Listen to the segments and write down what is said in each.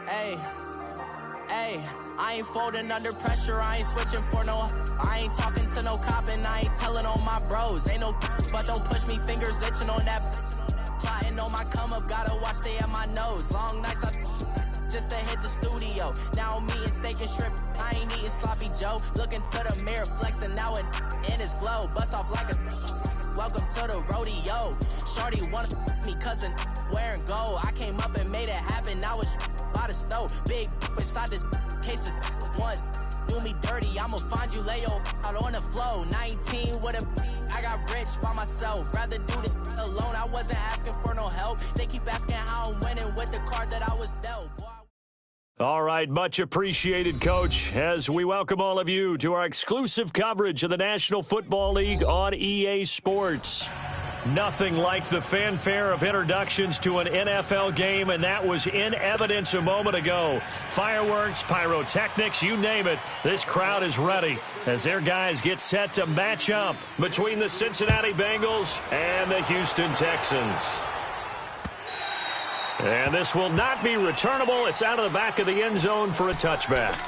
Hey, hey, I ain't folding under pressure, I ain't switching for no. I ain't talking to no cop and I ain't telling on my bros. Ain't no but don't push me, fingers itching on that. Plotting on my come up, gotta watch stay at my nose. Long nights I just to hit the studio. Now I'm eating steak and shrimp, I ain't eating sloppy Joe. Looking to the mirror, flexing now and in his glow. Bust off like a welcome to the rodeo. Shorty wanna me cousin wearing gold. I came up and made it happen, now it's by the stove. Big inside this cases once. Do me dirty, I'ma find you, lay your out on the flow. 19 with a I got rich by myself. Rather do this alone, I wasn't asking for no help. They keep asking how I'm winning with the card that I was dealt. All right, much appreciated, Coach, as we welcome all of you to our exclusive coverage of the National Football League on EA Sports. Nothing like the fanfare of introductions to an NFL game, and that was in evidence a moment ago. Fireworks, pyrotechnics, you name it. This crowd is ready as their guys get set to match up between the Cincinnati Bengals and the Houston Texans. And this will not be returnable. It's out of the back of the end zone for a touchback.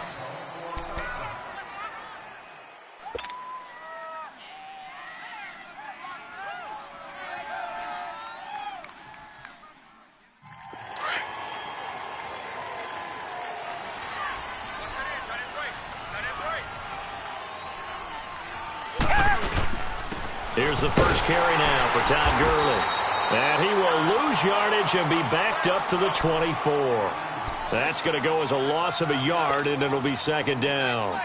Here's the first carry now for Todd Gurley. And he will lose yardage and be backed up to the 24. That's going to go as a loss of a yard, and it'll be second down.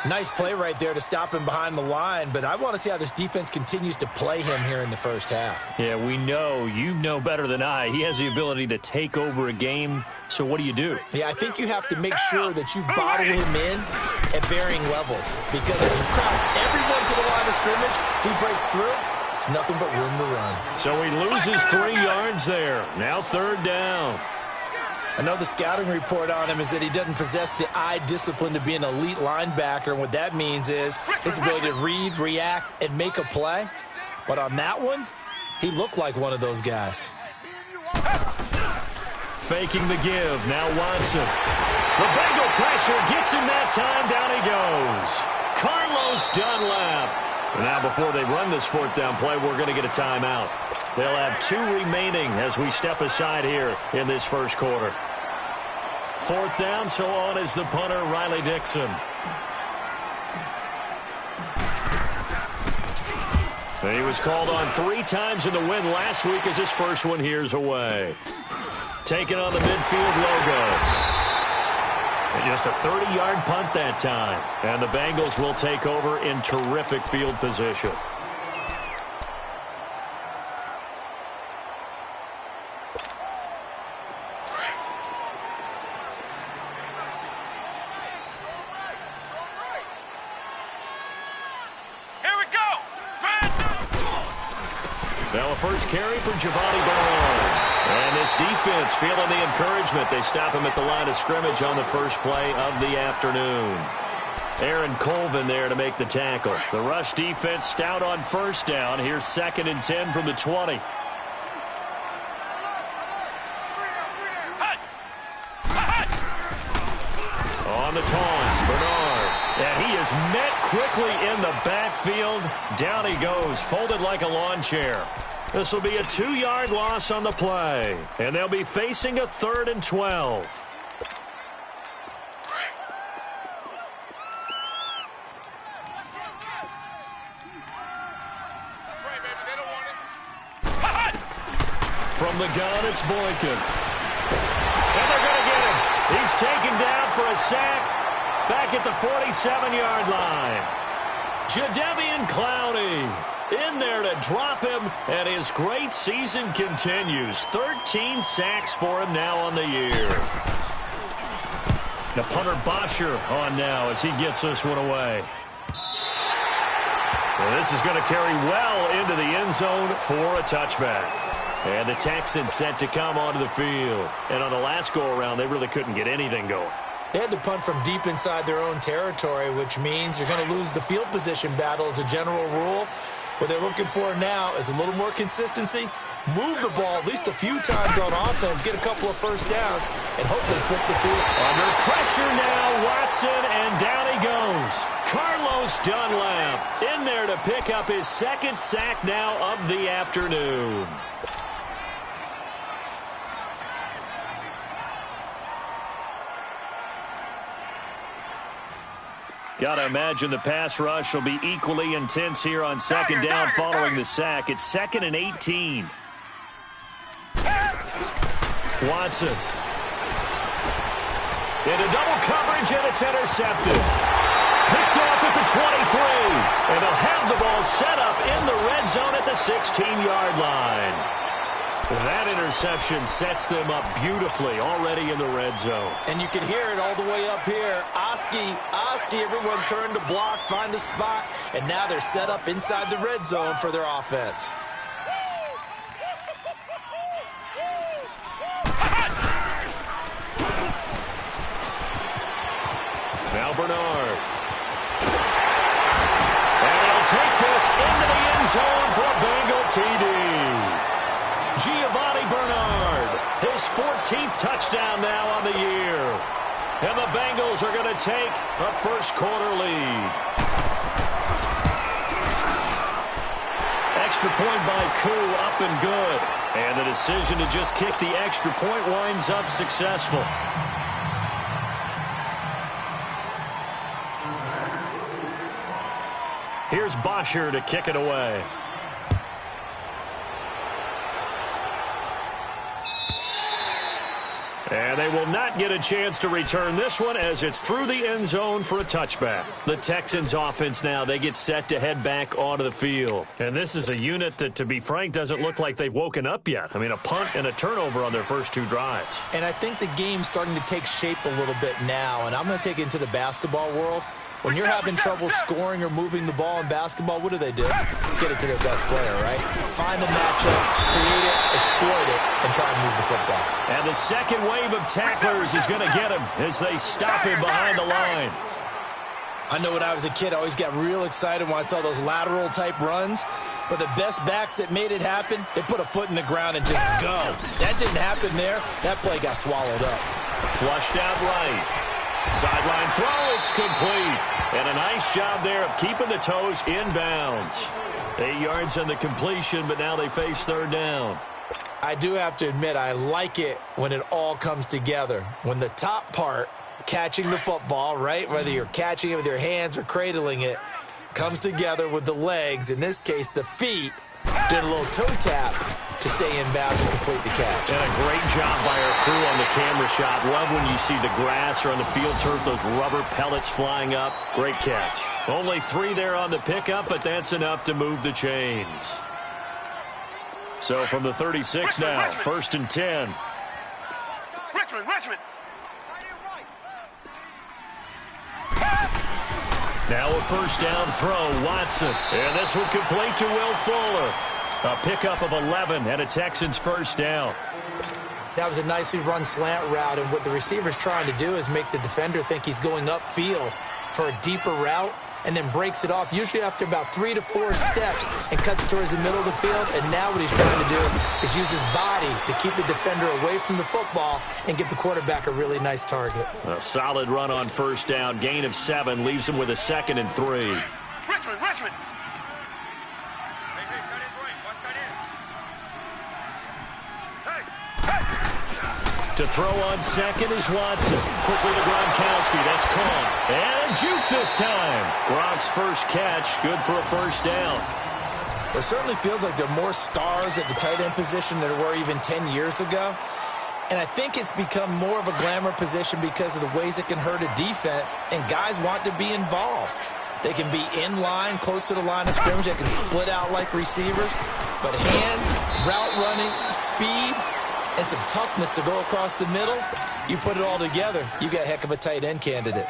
Nice play right there to stop him behind the line, but I want to see how this defense continues to play him here in the first half. Yeah, we know. You know better than I. He has the ability to take over a game, so what do you do? Yeah, I think you have to make sure that you bottle him in at varying levels, because if you crowd everyone to the line of scrimmage, if he breaks through, there's nothing but room to run. So he loses 3 yards there. Now third down. I know the scouting report on him is that he doesn't possess the eye discipline to be an elite linebacker, and what that means is his ability to read, react, and make a play. But on that one, he looked like one of those guys. Faking the give. Now Watson. The Bengal pressure gets him that time. Down he goes. Carlos Dunlap. Now before they run this fourth down play, we're going to get a timeout. They'll have 2 remaining as we step aside here in this first quarter. Fourth down, so on is the punter, Riley Dixon. He was called on 3 times in the win last week as his first one here's away. Taking on the midfield logo. And just a 30-yard punt that time. And the Bengals will take over in terrific field position. Now a first carry for Giovanni Bernard. And this defense feeling the encouragement. They stop him at the line of scrimmage on the first play of the afternoon. Aaron Colvin there to make the tackle. The rush defense stout on first down. Here's 2nd and 10 from the 20. On the taunts, Bernard. And he is met quickly in the backfield. Down he goes, folded like a lawn chair. This will be a 2-yard loss on the play. And they'll be facing a 3rd and 12. That's right, baby. They don't want it. From the gun, it's Boykin. And they're going to get him. He's taken down for a sack. Back at the 47-yard line. Jadeveon Clowney in there to drop him, and his great season continues. 13 sacks for him now on the year. The punter Bosher on now as he gets this one away. Well, this is going to carry well into the end zone for a touchback. And the Texans set to come onto the field. And on the last go-around, they really couldn't get anything going. They had to punt from deep inside their own territory, which means you're going to lose the field position battle as a general rule. What they're looking for now is a little more consistency move the ball at least a few times on offense, get a couple of first downs, and hopefully flip the field. Under pressure now, Watson, and down he goes. Carlos Dunlap in there to pick up his second sack now of the afternoon. Got to imagine the pass rush will be equally intense here on second down following the sack. It's 2nd and 18. Watson. Into double coverage, and it's intercepted. Picked off at the 23. And they'll have the ball set up in the red zone at the 16-yard line. That interception sets them up beautifully already in the red zone. And you can hear it all the way up here. Oski, everyone turned to block, find a spot, and now they're set up inside the red zone for their offense. Now Bernard. And he'll take this into the end zone for a Bengal TD. Giovanni Bernard, his 14th touchdown now on the year. And the Bengals are going to take a first-quarter lead. Extra point by Koo, up and good. And the decision to just kick the extra point winds up successful. Here's Bosher to kick it away. And they will not get a chance to return this one as it's through the end zone for a touchback. The Texans offense now, they get set to head back onto the field. And this is a unit that, to be frank, doesn't look like they've woken up yet. I mean, a punt and a turnover on their first two drives. And I think the game's starting to take shape a little bit now. And I'm going to take it into the basketball world. When you're having trouble scoring or moving the ball in basketball, what do? Get it to their best player, right? Find a matchup, create it, exploit it, and try and move the football. And the second wave of tacklers is going to get him as they stop him behind the line. I know when I was a kid, I always got real excited when I saw those lateral-type runs. But the best backs that made it happen, they put a foot in the ground and just go. That didn't happen there. That play got swallowed up. Flushed out right. Sideline throw, it's complete. And a nice job there of keeping the toes in bounds. 8 yards on the completion, but now they face third down. I do have to admit, I like it when it all comes together. When the top part, catching the football, right, whether you're catching it with your hands or cradling it, comes together with the legs, in this case the feet, did a little toe tap to stay in bounds and complete the catch. And a great job by our crew on the camera shot. Love when you see the grass or on the field turf, those rubber pellets flying up. Great catch. Only 3 there on the pickup, but that's enough to move the chains. So from the 36 now, 1st and 10. Richmond. Now a first down throw, Watson. And this one complete to Will Fuller. A pickup of 11 and a Texans first down. That was a nicely run slant route, and what the receiver's trying to do is make the defender think he's going upfield for a deeper route and then breaks it off, usually after about 3 to 4 steps, and cuts towards the middle of the field. And now what he's trying to do is use his body to keep the defender away from the football and give the quarterback a really nice target. A solid run on first down. Gain of 7 leaves him with a 2nd and 3. Richmond. To throw on second is Watson. Quickly to Gronkowski. That's caught. And a juke this time. Gronk's first catch. Good for a first down. It certainly feels like there are more stars at the tight end position than there were even 10 years ago. And I think it's become more of a glamour position because of the ways it can hurt a defense. And guys want to be involved. They can be in line, close to the line of scrimmage. They can split out like receivers. But hands, route running, speed, and some toughness to go across the middle, you put it all together, you got a heck of a tight end candidate.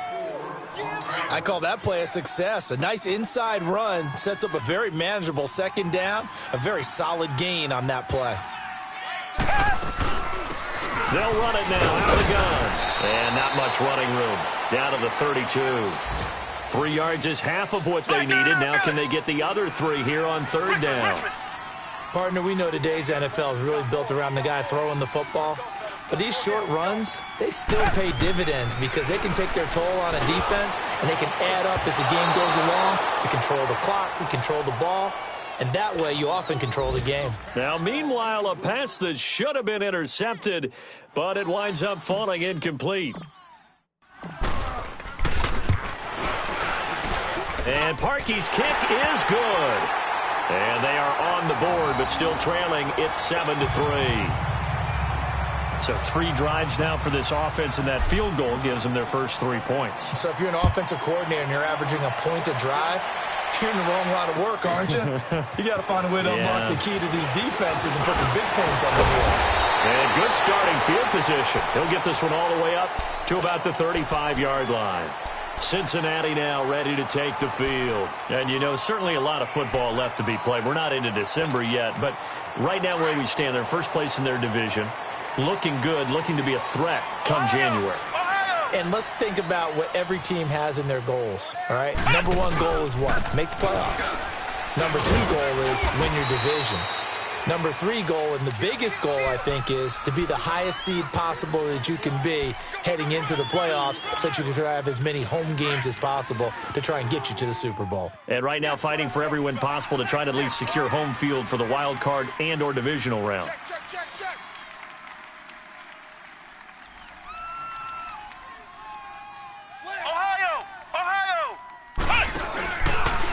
I call that play a success. A nice inside run sets up a very manageable second down, a very solid gain on that play. They'll run it now out of the gun. And not much running room. Down to the 32. 3 yards is half of what they needed. Now can they get the other 3 here on third down? Partner, we know today's NFL is really built around the guy throwing the football. But these short runs, they still pay dividends because they can take their toll on a defense, and they can add up as the game goes along. You control the clock, you control the ball, and that way you often control the game. Now, meanwhile, a pass that should have been intercepted, but it winds up falling incomplete. And Parkey's kick is good. And they are on the board, but still trailing. It's 7-3. So 3 drives now for this offense, and that field goal gives them their first 3 points. So if you're an offensive coordinator and you're averaging a point a drive, you're in the wrong line of work, aren't you? You got to find a way to unlock the key to these defenses and put some big points on the board. And good starting field position. He'll get this one all the way up to about the 35-yard line. Cincinnati now ready to take the field. And, you know, certainly a lot of football left to be played. We're not into December yet, but right now where we stand, they're first place in their division. Looking good, looking to be a threat come January. And let's think about what every team has in their goals, all right? Number 1 goal is what? Make the playoffs. Number 2 goal is win your division. Number 3 goal, and the biggest goal, I think, is to be the highest seed possible that you can be heading into the playoffs so that you can try to have as many home games as possible to try and get you to the Super Bowl. And right now fighting for every win possible to try to at least secure home field for the wild card and or divisional round. Check.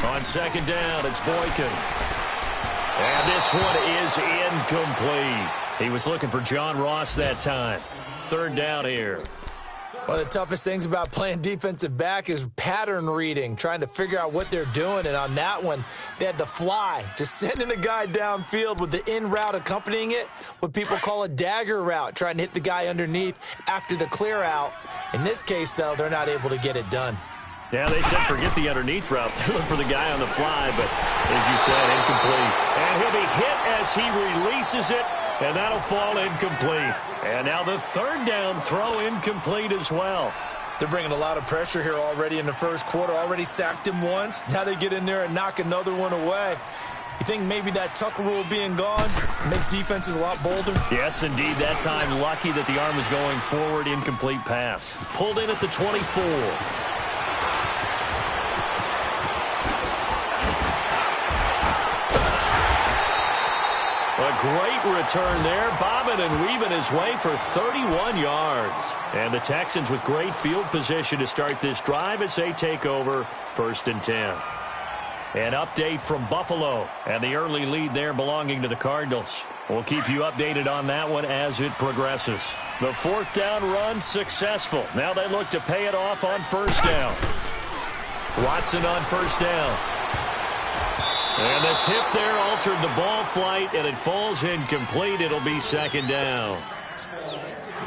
On second down, it's Boykin. And this one is incomplete. He was looking for John Ross that time. 3rd down here. One of the toughest things about playing defensive back is pattern reading, trying to figure out what they're doing. And on that one, they had the fly, just sending a guy downfield with the in route accompanying it, what people call a dagger route, trying to hit the guy underneath after the clear out. In this case, though, they're not able to get it done. Yeah, they said forget the underneath route. They look for the guy on the fly, but as you said, incomplete. And he'll be hit as he releases it, and that'll fall incomplete. And now the 3rd down throw incomplete as well. They're bringing a lot of pressure here already in the first quarter. Already sacked him once. Now they get in there and knock another one away. You think maybe that Tucker rule being gone makes defenses a lot bolder? Yes, indeed. That time, lucky that the arm was going forward. Incomplete pass. Pulled in at the 24. A great return there, bobbing and weaving his way for 31 yards. And the Texans with great field position to start this drive as they take over 1st and 10. An update from Buffalo, and the early lead there belonging to the Cardinals. We'll keep you updated on that one as it progresses. The 4th down run successful. Now they look to pay it off on 1st down. Watson on 1st down. And the tip there altered the ball flight, and it falls incomplete. It'll be 2nd down.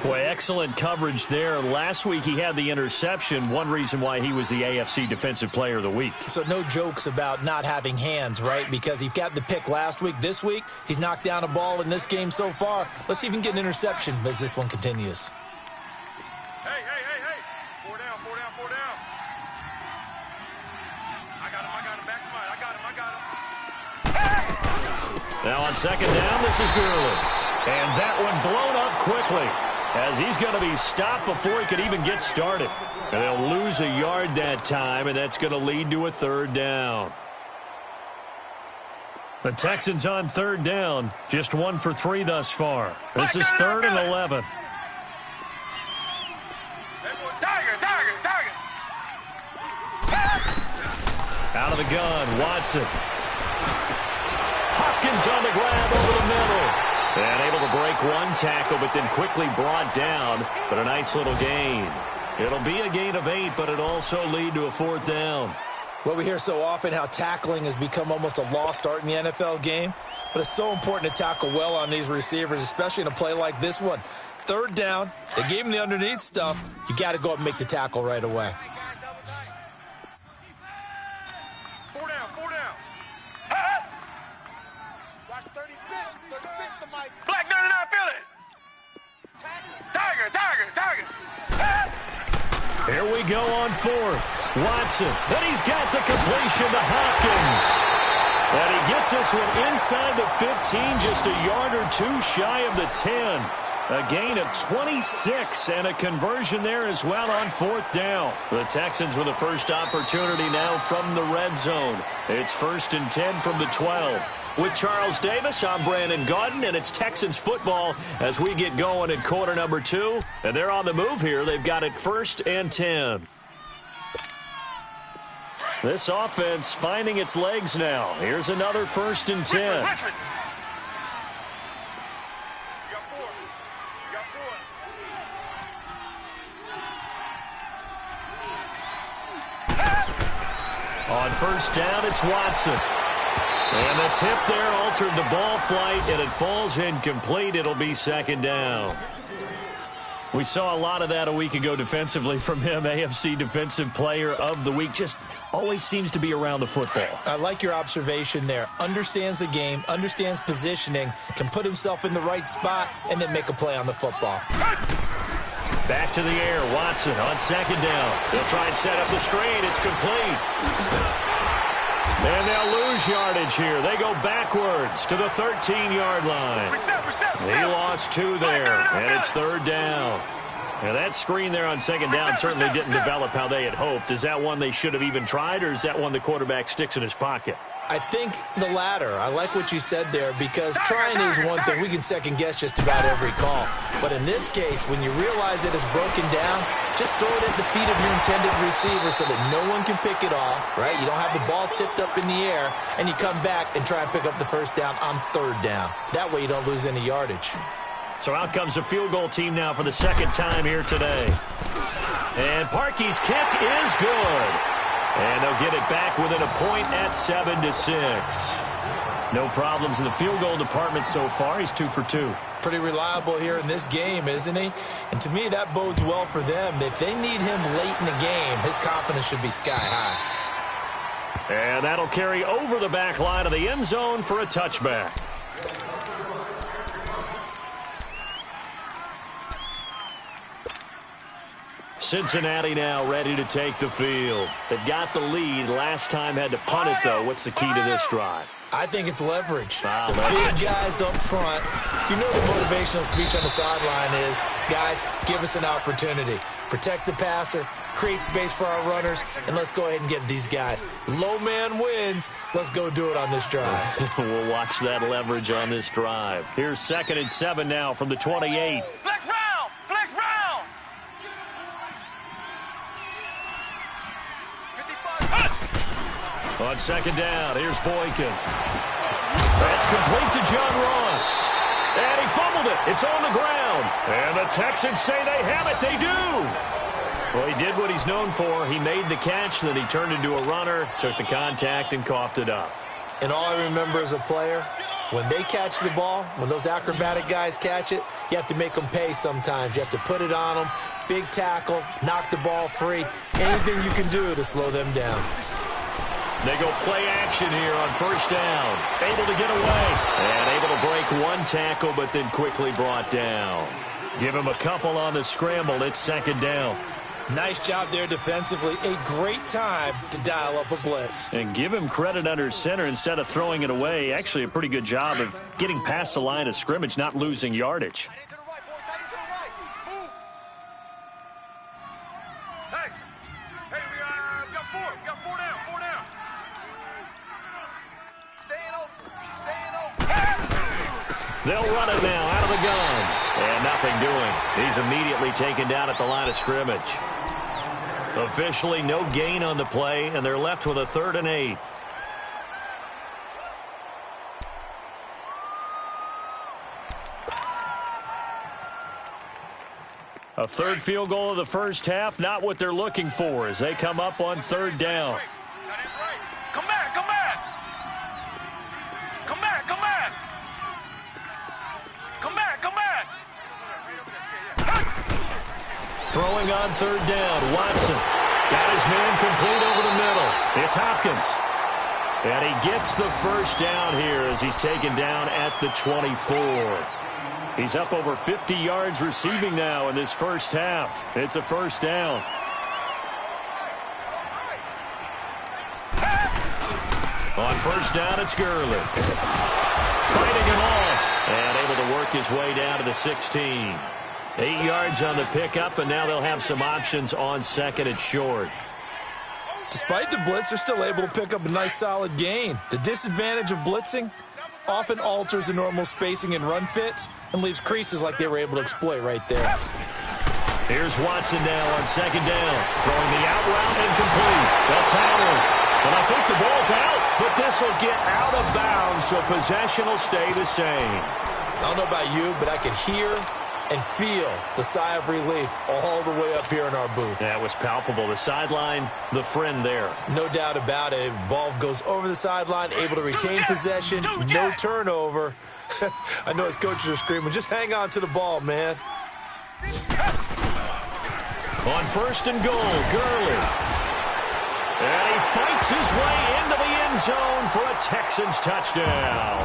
Boy, excellent coverage there. Last week he had the interception, one reason why he was the AFC Defensive Player of the Week. So no jokes about not having hands, right? Because he got the pick last week. This week, he's knocked down a ball in this game so far. Let's see if he can get an interception as this one continues. Hey. 4 down. I got him. Back to mine. I got him. Now on 2nd down, this is Gurley. And that one blown up quickly as he's going to be stopped before he could even get started. And they'll lose a yard that time, and that's going to lead to a 3rd down. The Texans on 3rd down, just 1 for 3 thus far. This is 3rd and 11. Target. Out of the gun, Watson. Hopkins on the grab over the middle. And able to break one tackle, but then quickly brought down. But a nice little gain. It'll be a gain of 8, but it'll also lead to a 4th down. Well, we hear so often how tackling has become almost a lost art in the NFL game. But it's so important to tackle well on these receivers, especially in a play like this one. 3rd down, they gave him the underneath stuff. You got to go up and make the tackle right away. 4 down. Watch 36 to Mike. Black 99, feel it. Target. Here we go on 4th. Watson. Then he's got the completion to Hopkins. And he gets this one inside the 15, just a yard or two shy of the 10. A gain of 26 and a conversion there as well on fourth down. The Texans with the first opportunity now from the red zone. It's 1st and 10 from the 12. With Charles Davis, I'm Brandon Gaudin, and it's Texans football as we get going in quarter number 2. And they're on the move here. They've got it 1st and 10. This offense finding its legs now. Here's another 1st and 10. On first down, it's Watson. And the tip there altered the ball flight, and it falls incomplete. It'll be 2nd down. We saw a lot of that a week ago defensively from him. AFC Defensive Player of the Week. Just always seems to be around the football. I like your observation there. Understands the game, understands positioning, can put himself in the right spot, and then make a play on the football. Back to the air. Watson on 2nd down. They'll try and set up the screen. It's complete. And they'll lose yardage here. They go backwards to the 13-yard line. He lost 2 there, and it's 3rd down. Now, that screen there on 2nd down certainly didn't develop how they had hoped. Is that one they should have even tried, or is that one the quarterback sticks in his pocket? I think the latter. I like what you said there, because trying is one thing. We can second-guess just about every call. But in this case, when you realize it is broken down, just throw it at the feet of your intended receiver so that no one can pick it off, right? You don't have the ball tipped up in the air, and you come back and try and pick up the 1st down on 3rd down. That way you don't lose any yardage. So out comes the field goal team now for the 2nd time here today. And Parkey's kick is good. And they'll get it back within a point at 7-6. No problems in the field goal department so far. He's 2 for 2. Pretty reliable here in this game, isn't he? And to me, that bodes well for them. If they need him late in the game, his confidence should be sky high. And that'll carry over the back line of the end zone for a touchback. Cincinnati now ready to take the field. They've got the lead. Last time had to punt it, though. What's the key to this drive? I think it's leverage. Leverage. Big guys up front. You know the motivational speech on the sideline is, guys, give us an opportunity. Protect the passer, create space for our runners, and let's go ahead and get these guys. Low man wins. Let's go do it on this drive. We'll watch that leverage on this drive. Here's 2nd and 7 now from the 28. Flex round! Flex round! 55. On 2nd down, here's Boykin. That's complete to John Ross. And he fumbled it. It's on the ground. And the Texans say they have it. They do. Well, he did what he's known for. He made the catch, then he turned into a runner, took the contact, and coughed it up. And all I remember as a player, when they catch the ball, when those acrobatic guys catch it, you have to make them pay sometimes. You have to put it on them, big tackle, knock the ball free, anything you can do to slow them down. They go play action here on 1st down. Able to get away. And able to break one tackle, but then quickly brought down. Give him a couple on the scramble. It's 2nd down. Nice job there defensively. A great time to dial up a blitz. And give him credit under center instead of throwing it away. Actually a pretty good job of getting past the line of scrimmage, not losing yardage. They'll run it now out of the gun. And nothing doing. He's immediately taken down at the line of scrimmage. Officially no gain on the play, and they're left with a 3rd and 8. A 3rd field goal of the first half, not what they're looking for as they come up on 3rd down. Come back, come back! Come back, come back! Come back, come back! Throwing on 3rd down, Watson. Got his man complete over the middle. It's Hopkins. And he gets the 1st down here as he's taken down at the 24. He's up over 50 yards receiving now in this first half. It's a 1st down. On first down, it's Gurley. Fighting him off. And able to work his way down to the 16. 8 yards on the pickup, and now they'll have some options on second and short. Despite the blitz, they're still able to pick up a nice solid gain. The disadvantage of blitzing often alters the normal spacing and run fits and leaves creases like they were able to exploit right there. Here's Watson now on second down. Throwing the out route incomplete. That's Howard. And I think the ball's out, but this will get out of bounds, so possession will stay the same. I don't know about you, but I could hear and feel the sigh of relief all the way up here in our booth. That was palpable. The sideline, the friend there. No doubt about it. If the ball goes over the sideline, able to retain possession, no turnover. I know his coaches are screaming, just hang on to the ball, man. On first and goal, Gurley. And he fights his way into the end zone for a Texans touchdown.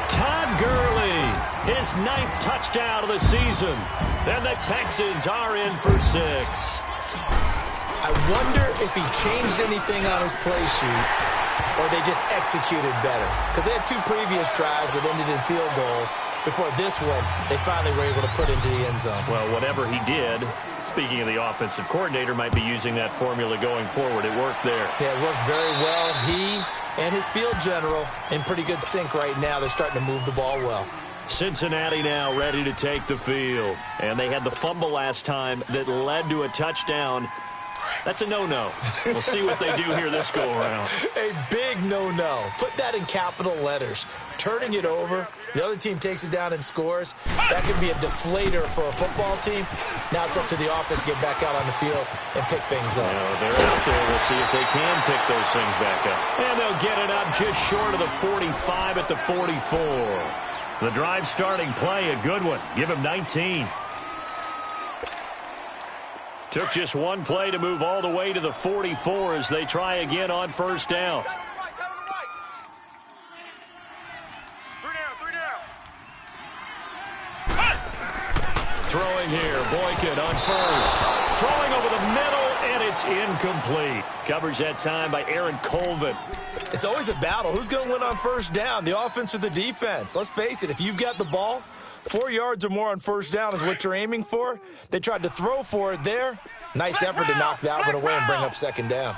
Todd Gurley, his 9th touchdown of the season. And the Texans are in for 6. I wonder if he changed anything on his play sheet or they just executed better. Because they had 2 previous drives that ended in field goals. Before this one, they finally were able to put into the end zone. Well, whatever he did, speaking of the offensive coordinator, might be using that formula going forward. It worked there. Yeah, it worked very well. He and his field general in pretty good sync right now. They're starting to move the ball well. Cincinnati now ready to take the field. And they had the fumble last time that led to a touchdown. That's a no-no. We'll see what they do here this go-around. A big no-no. Put that in capital letters. Turning it over, the other team takes it down and scores. That could be a deflator for a football team. Now it's up to the offense to get back out on the field and pick things up. They're out there. We'll see if they can pick those things back up. And they'll get it up just short of the 45 at the 44. The drive starting play, a good one. Give him 19. Took just one play to move all the way to the 44 as they try again on first down. Throwing here, Boykin on first. Throwing over the middle, and it's incomplete. Coverage that time by Aaron Colvin. It's always a battle. Who's going to win on first down, the offense or the defense? Let's face it, if you've got the ball, 4 yards or more on first down is what you're aiming for. They tried to throw for it there. Nice effort to knock that one away and bring up second down.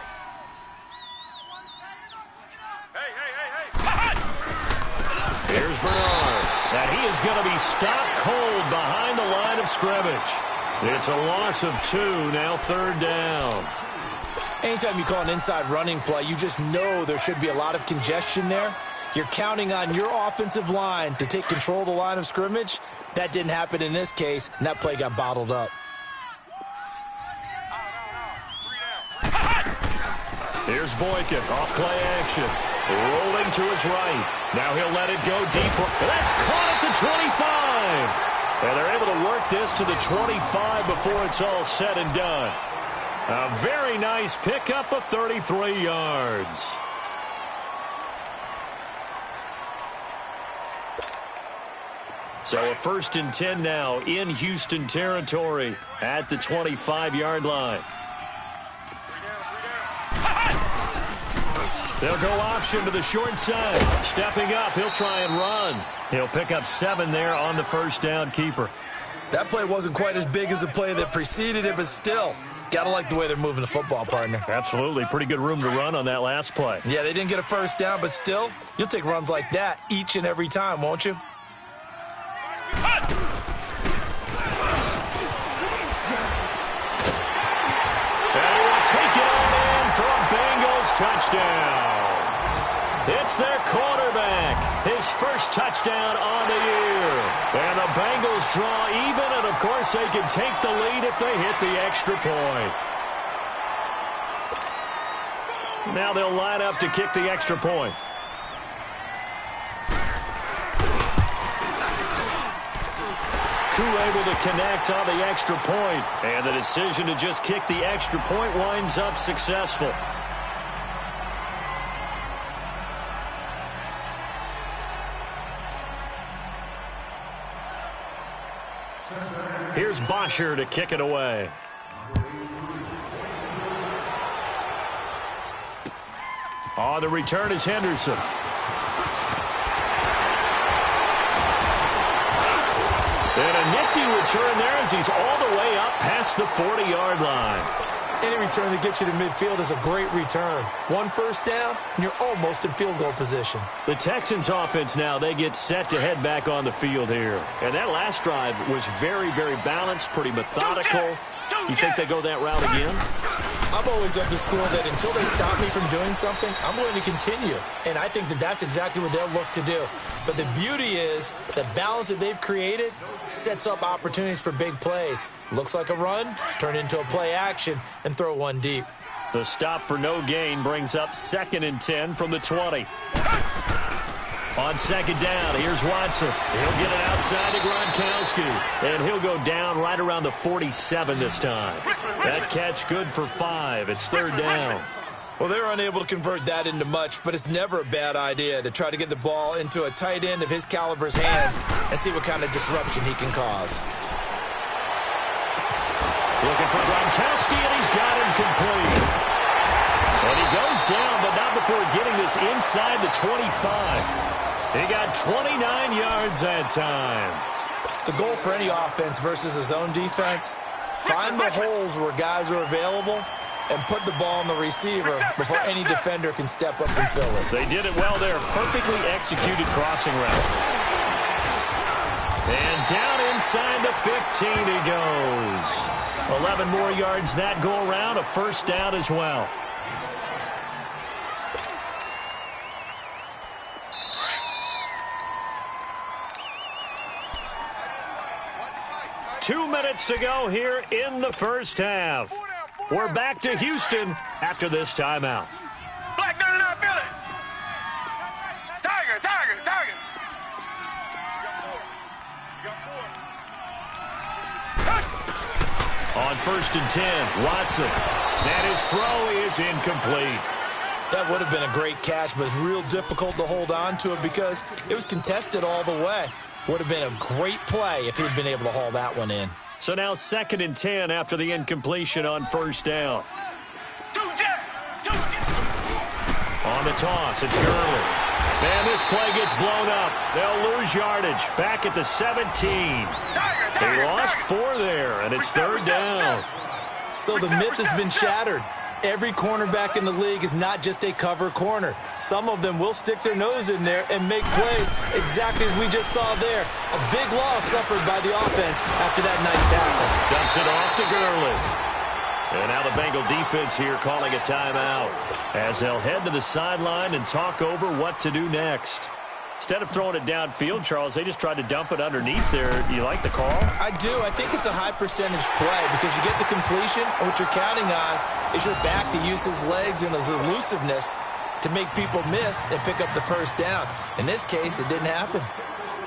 Here's Bernard. And he is going to be stopped cold behind the line of scrimmage. It's a loss of 2, now third down. Anytime you call an inside running play, you just know there should be a lot of congestion there. You're counting on your offensive line to take control of the line of scrimmage. That didn't happen in this case, and that play got bottled up. Here's Boykin, off play action. Rolling to his right. Now he'll let it go deep. That's caught at the 25. And they're able to work this to the 25 before it's all said and done. A very nice pickup of 33 yards. So a 1st and 10 now in Houston territory at the 25-yard line. They'll go option to the short side. Stepping up, he'll try and run. He'll pick up 7 there on the first down keeper. That play wasn't quite as big as the play that preceded it, but still, got to like the way they're moving the football, partner. Absolutely. Pretty good room to run on that last play. Yeah, they didn't get a first down, but still, you'll take runs like that each and every time, won't you? Take it on in for a Bengals touchdown. It's their quarterback, his first touchdown on the year. And the Bengals draw even, and of course they can take the lead if they hit the extra point. Now they'll line up to kick the extra point. Able to connect on the extra point, and the decision to just kick the extra point winds up successful. Here's Bosher to kick it away. On the return is Henderson. And a nifty return there as he's all the way up past the 40-yard line. Any return that gets you to midfield is a great return. One first down, and you're almost in field goal position. The Texans offense now, they get set to head back on the field here. And that last drive was very, very balanced, pretty methodical. You think they go that route again? I'm always of the school that until they stop me from doing something, I'm going to continue. And I think that that's exactly what they'll look to do. But the beauty is the balance that they've created sets up opportunities for big plays. Looks like a run, turn into a play action, and throw one deep. The stop for no gain brings up 2nd and 10 from the 20. On 2nd down, here's Watson. He'll get it outside to Gronkowski. And he'll go down right around the 47 this time. That catch good for 5. It's 3rd down. Well, they were unable to convert that into much, but it's never a bad idea to try to get the ball into a tight end of his caliber's hands and see what kind of disruption he can cause. Looking for Gronkowski, and he's got him complete. And he goes down, but not before getting this inside the 25. He got 29 yards that time. The goal for any offense versus his own defense, find the holes where guys are available and put the ball on the receiver before any defender can step up and fill it. They did it well there. Perfectly executed crossing route. And down inside the 15 he goes. 11 more yards that go around, a 1st down as well. Two minutes to go here in the 1st half. We're back to Houston after this timeout. Black 99, feel it. Tiger. On 1st and 10, Watson. And his throw is incomplete. That would have been a great catch, but it's real difficult to hold on to it because it was contested all the way. Would have been a great play if he'd been able to haul that one in. So now 2nd and 10 after the incompletion on 1st down. On the toss, it's Gurley. And this play gets blown up. They'll lose yardage. Back at the 17. They lost 4 there, and it's 3rd down. So the myth has been shattered. Every cornerback in the league is not just a cover corner. Some of them will stick their nose in there and make plays exactly as we just saw there. A big loss suffered by the offense after that nice tackle. Dumps it off to Gurley. And now the Bengal defense here calling a timeout as they'll head to the sideline and talk over what to do next. Instead of throwing it downfield, Charles, they just tried to dump it underneath there. You like the call? I do. I think it's a high percentage play because you get the completion, and what you're counting on is your back to use his legs and his elusiveness to make people miss and pick up the 1st down. In this case, it didn't happen.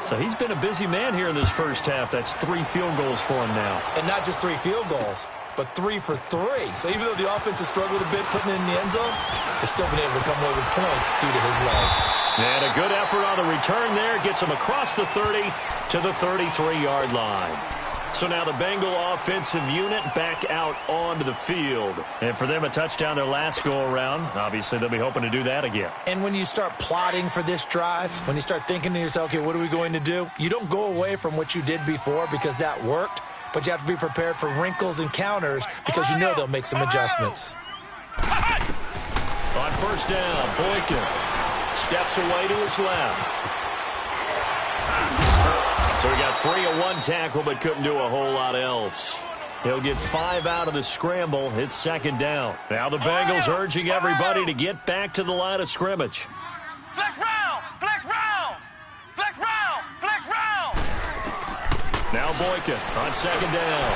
So he's been a busy man here in this 1st half. That's 3 field goals for him now. And not just 3 field goals, but 3 for 3. So even though the offense has struggled a bit putting it in the end zone, they've still been able to come away with points due to his leg. And a good effort on the return there. Gets him across the 30 to the 33-yard line. So now the Bengal offensive unit back out onto the field. And for them, a touchdown their last go-around. Obviously, they'll be hoping to do that again. And when you start plotting for this drive, when you start thinking to yourself, okay, what are we going to do? You don't go away from what you did before because that worked. But you have to be prepared for wrinkles and counters because you know they'll make some adjustments. On 1st down, Boykin steps away to his left. So he got free of 1 tackle but couldn't do a whole lot else. He'll get 5 out of the scramble. It's 2nd down. Now the Bengals urging everybody to get back to the line of scrimmage. Flex round, flex round, flex round, flex round. Now Boykin on 2nd down.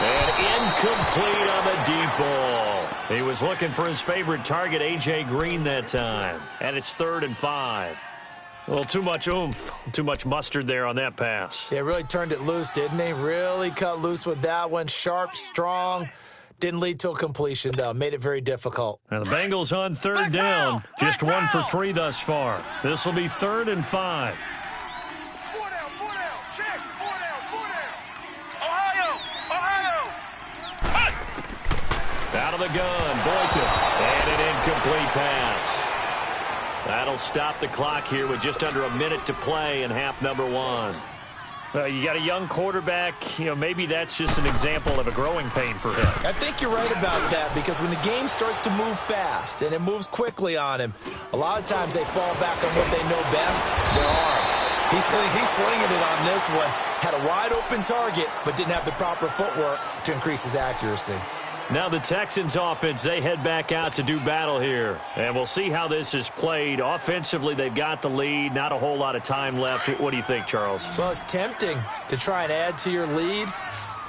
And incomplete on the deep ball. He was looking for his favorite target, A.J. Green, that time. And it's 3rd and 5. A little too much oomph, too much mustard there on that pass. Yeah, really turned it loose, didn't he? Really cut loose with that one. Sharp, strong. Didn't lead to a completion, though. Made it very difficult. Now the Bengals on 3rd down. Just 1 for 3 thus far. This will be 3rd and 5. Out of the gun, Boykin. And an incomplete pass. That'll stop the clock here with just under a minute to play in half number one. You got a young quarterback. Maybe that's just an example of a growing pain for him. I think you're right about that, because when the game starts to move fast and it moves quickly on him, a lot of times they fall back on what they know best, their arm. He's slinging it on this one. Had a wide open target, but didn't have the proper footwork to increase his accuracy. Now the Texans offense, they head back out to do battle here. And we'll see how this is played. Offensively, they've got the lead. Not a whole lot of time left. What do you think, Charles? Well, it's tempting to try and add to your lead,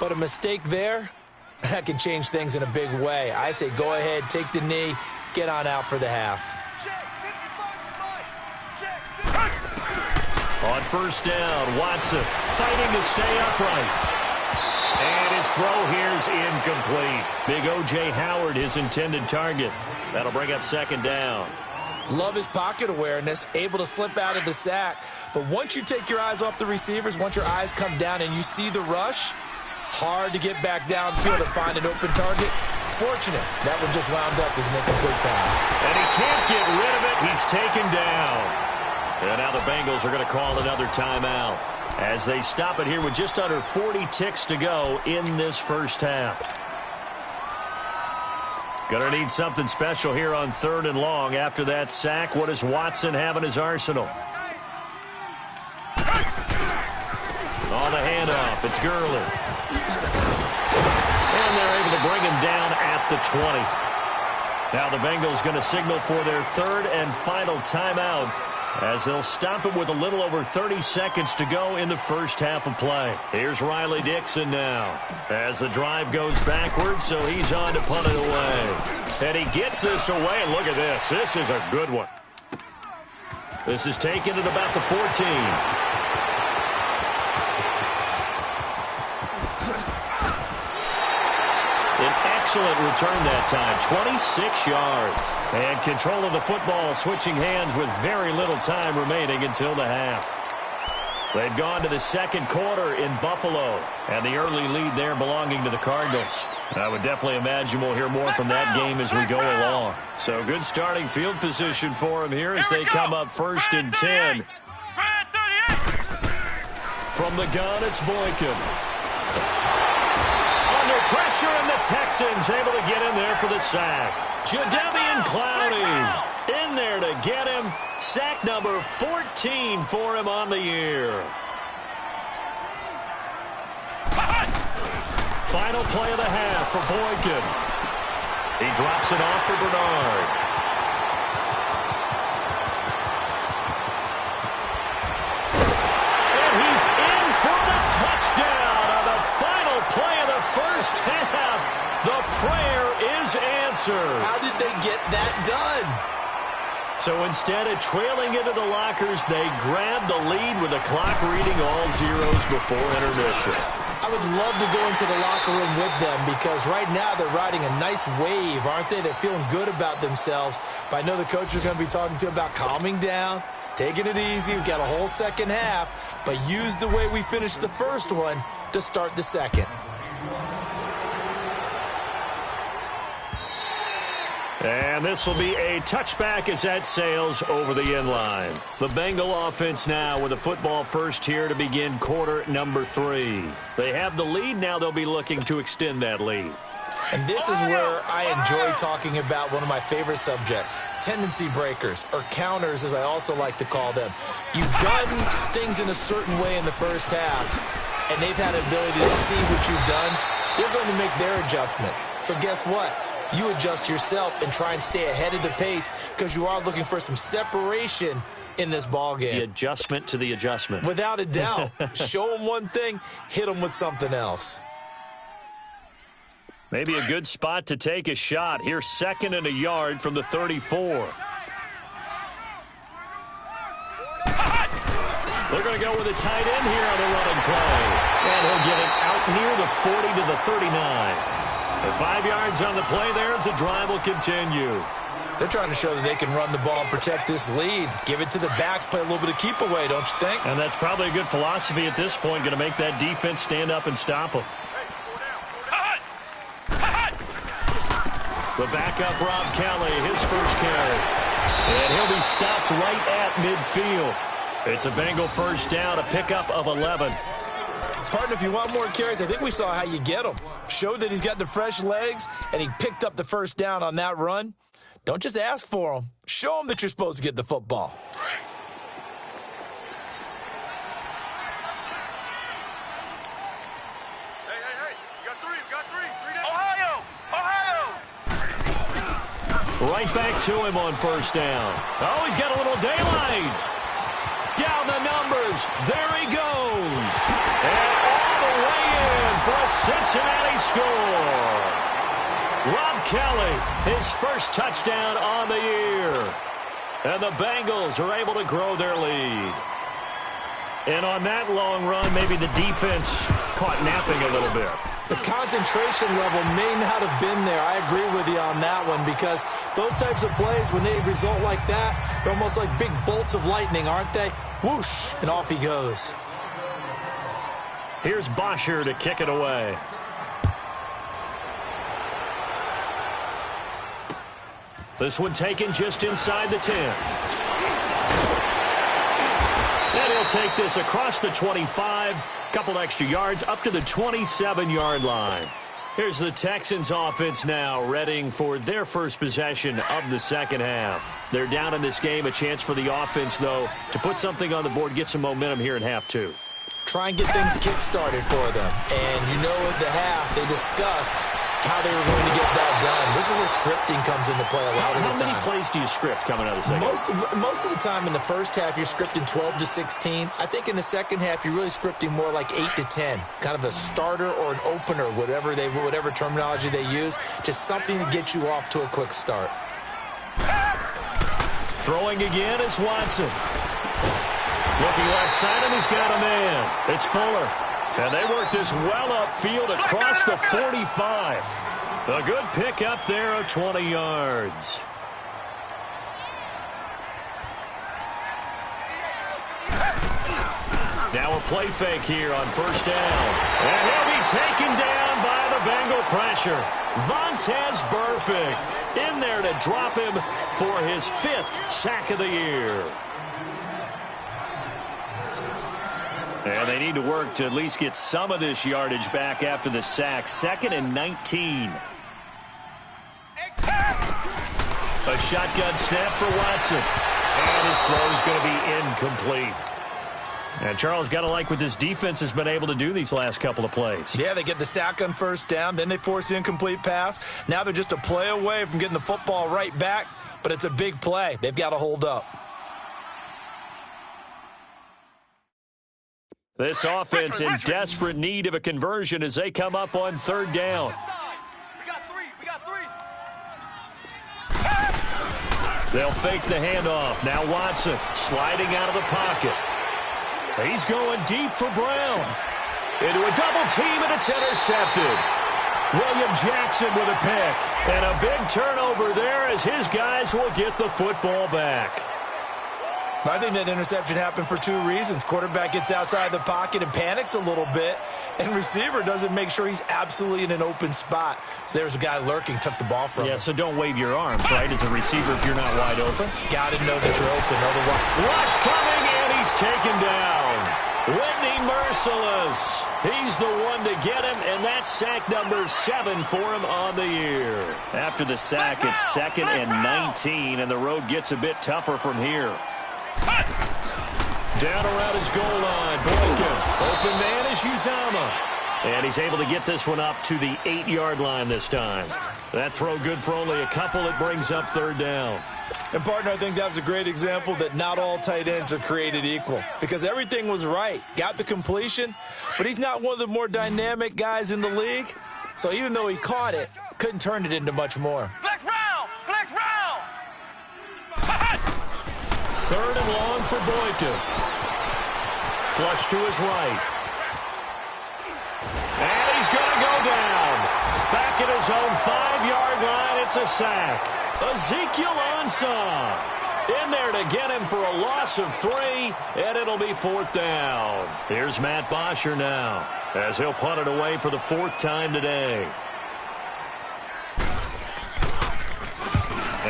but a mistake there, that can change things in a big way. I say go ahead, take the knee, get on out for the half. On first down, Watson fighting to stay upright. And his throw here's incomplete. Big O.J. Howard, his intended target. That'll bring up second down. Love his pocket awareness, able to slip out of the sack. But once you take your eyes off the receivers, once your eyes come down and you see the rush, hard to get back downfield and find an open target. Fortunate, that one just wound up as an incomplete pass. And he can't get rid of it. He's taken down. And now the Bengals are going to call another timeout as they stop it here with just under 40 ticks to go in this first half. Going to need something special here on 3rd and long after that sack. What does Watson have in his arsenal? On the handoff, it's Gurley. And they're able to bring him down at the 20. Now the Bengals going to signal for their 3rd and final timeout, as they'll stop it with a little over 30 seconds to go in the first half of play. Here's Riley Dixon now as the drive goes backwards, so he's on to punt it away. And he gets this away, and look at this. This is a good one. This is taken at about the 14. Excellent return that time, 26 yards. And control of the football, switching hands with very little time remaining until the half. They've gone to the second quarter in Buffalo, and the early lead there belonging to the Cardinals. I would definitely imagine we'll hear more from that game as we go along. So good starting field position for them here as they come up 1st and 10. From the gun, it's Boykin. Pressure, and the Texans able to get in there for the sack. Jadeveon Clowney in there to get him. Sack number 14 for him on the year. Final play of the half for Boykin. He drops it off for Bernard. And he's in for the touchdown on the final play of the first half. The prayer is answered. How did they get that done? So instead of trailing into the lockers, they grabbed the lead with the clock reading all zeros before intermission. I would love to go into the locker room with them, because right now they're riding a nice wave, aren't they? They're feeling good about themselves. But I know the coach is going to be talking to them about calming down, taking it easy. We've got a whole second half, but use the way we finished the first one to start the second. And this will be a touchback as that sails over the end line. The Bengal offense now with a football first here to begin quarter number 3. They have the lead. Now they'll be looking to extend that lead. And this is where I enjoy talking about one of my favorite subjects, tendency breakers, or counters as I also like to call them. You've done things in a certain way in the first half, and they've had an ability to see what you've done. They're going to make their adjustments. So guess what? You adjust yourself and try and stay ahead of the pace, because you are looking for some separation in this ball game. The adjustment to the adjustment. Without a doubt. Show them one thing, hit them with something else. Maybe a good spot to take a shot. Here's 2nd and a yard from the 34. They're going to go with a tight end here on the running play. And he'll get it out near the 40 to the 39. And 5 yards on the play there as the drive will continue. They're trying to show that they can run the ball and protect this lead. Give it to the backs, play a little bit of keep away, don't you think? And that's probably a good philosophy at this point, going to make that defense stand up and stop them. The backup, Rob Kelly, his first carry. And he'll be stopped right at midfield. It's a Bengal first down, a pickup of 11. Partner, if you want more carries, I think we saw how you get them. Showed that he's got the fresh legs, and he picked up the first down on that run. Don't just ask for them. Show them that you're supposed to get the football. Hey, you got three down. Ohio! Right back to him on first down. Oh, he's got a little daylight. Down the numbers. There he goes. And all the way in for a Cincinnati score. Rob Kelly, his first touchdown on the year. And the Bengals are able to grow their lead. And on that long run, maybe the defense caught napping a little bit. The concentration level may not have been there. I agree with you on that one, because those types of plays, when they result like that, they're almost like big bolts of lightning, aren't they? Whoosh, and off he goes. Here's Bosher to kick it away. This one taken just inside the 10. And he'll take this across the 25. Couple extra yards up to the 27-yard line. Here's the Texans offense now, readying for their first possession of the second half. They're down in this game. A chance for the offense, though, to put something on the board, get some momentum here in half two. Try and get things kick-started for them. And you know at the half, they discussed how they were going to get that done. This is where scripting comes into play a lot of the time. How many plays do you script coming out of the second half? Most of the time in the first half, you're scripting 12 to 16. I think in the second half, you're really scripting more like 8 to 10. Kind of a starter or an opener, whatever terminology they use. Just something to get you off to a quick start. Throwing again is Watson. Looking left side, and he's got a man. It's Fuller. And they work this well upfield across the 45. A good pick up there of 20 yards. Now a play fake here on first down. And he'll be taken down by the Bengal pressure. Vontaze Burfict in there to drop him for his 5th sack of the year. And they need to work to at least get some of this yardage back after the sack. 2nd and 19. A shotgun snap for Watson. And his throw is going to be incomplete. And Charles, got to like what this defense has been able to do these last couple of plays. Yeah, they get the sack on first down, then they force the incomplete pass. Now they're just a play away from getting the football right back, but it's a big play. They've got to hold up. This offense in desperate need of a conversion as they come up on third down. We got three. They'll fake the handoff. Now Watson sliding out of the pocket. He's going deep for Brown. Into a double team, and it's intercepted. William Jackson with a pick. And a big turnover there as his guys will get the football back. I think that interception happened for 2 reasons. Quarterback gets outside the pocket and panics a little bit, and receiver doesn't make sure he's absolutely in an open spot. So there's a guy lurking, took the ball from him. Yeah, so don't wave your arms, right, as a receiver if you're not wide open. Got to know that you're open. Otherwise, rush coming, and he's taken down. Whitney Merciless. He's the one to get him, and that's sack number 7 for him on the year. After the sack, it's 2nd and 19, and the road gets a bit tougher from here. Down around his goal line, Boykin. Open man is Uzama. And he's able to get this one up to the 8-yard line this time. That throw good for only a couple. It brings up third down. And, partner, I think that was a great example that not all tight ends are created equal. Because everything was right. Got the completion, but he's not one of the more dynamic guys in the league. So even though he caught it, couldn't turn it into much more. Flex round! 3rd and long for Boykin. Flush to his right. And he's going to go down. Back at his own 5-yard line, it's a sack. Ezekiel Ansah in there to get him for a loss of 3, and it'll be 4th down. Here's Matt Bosher now, as he'll punt it away for the 4th time today.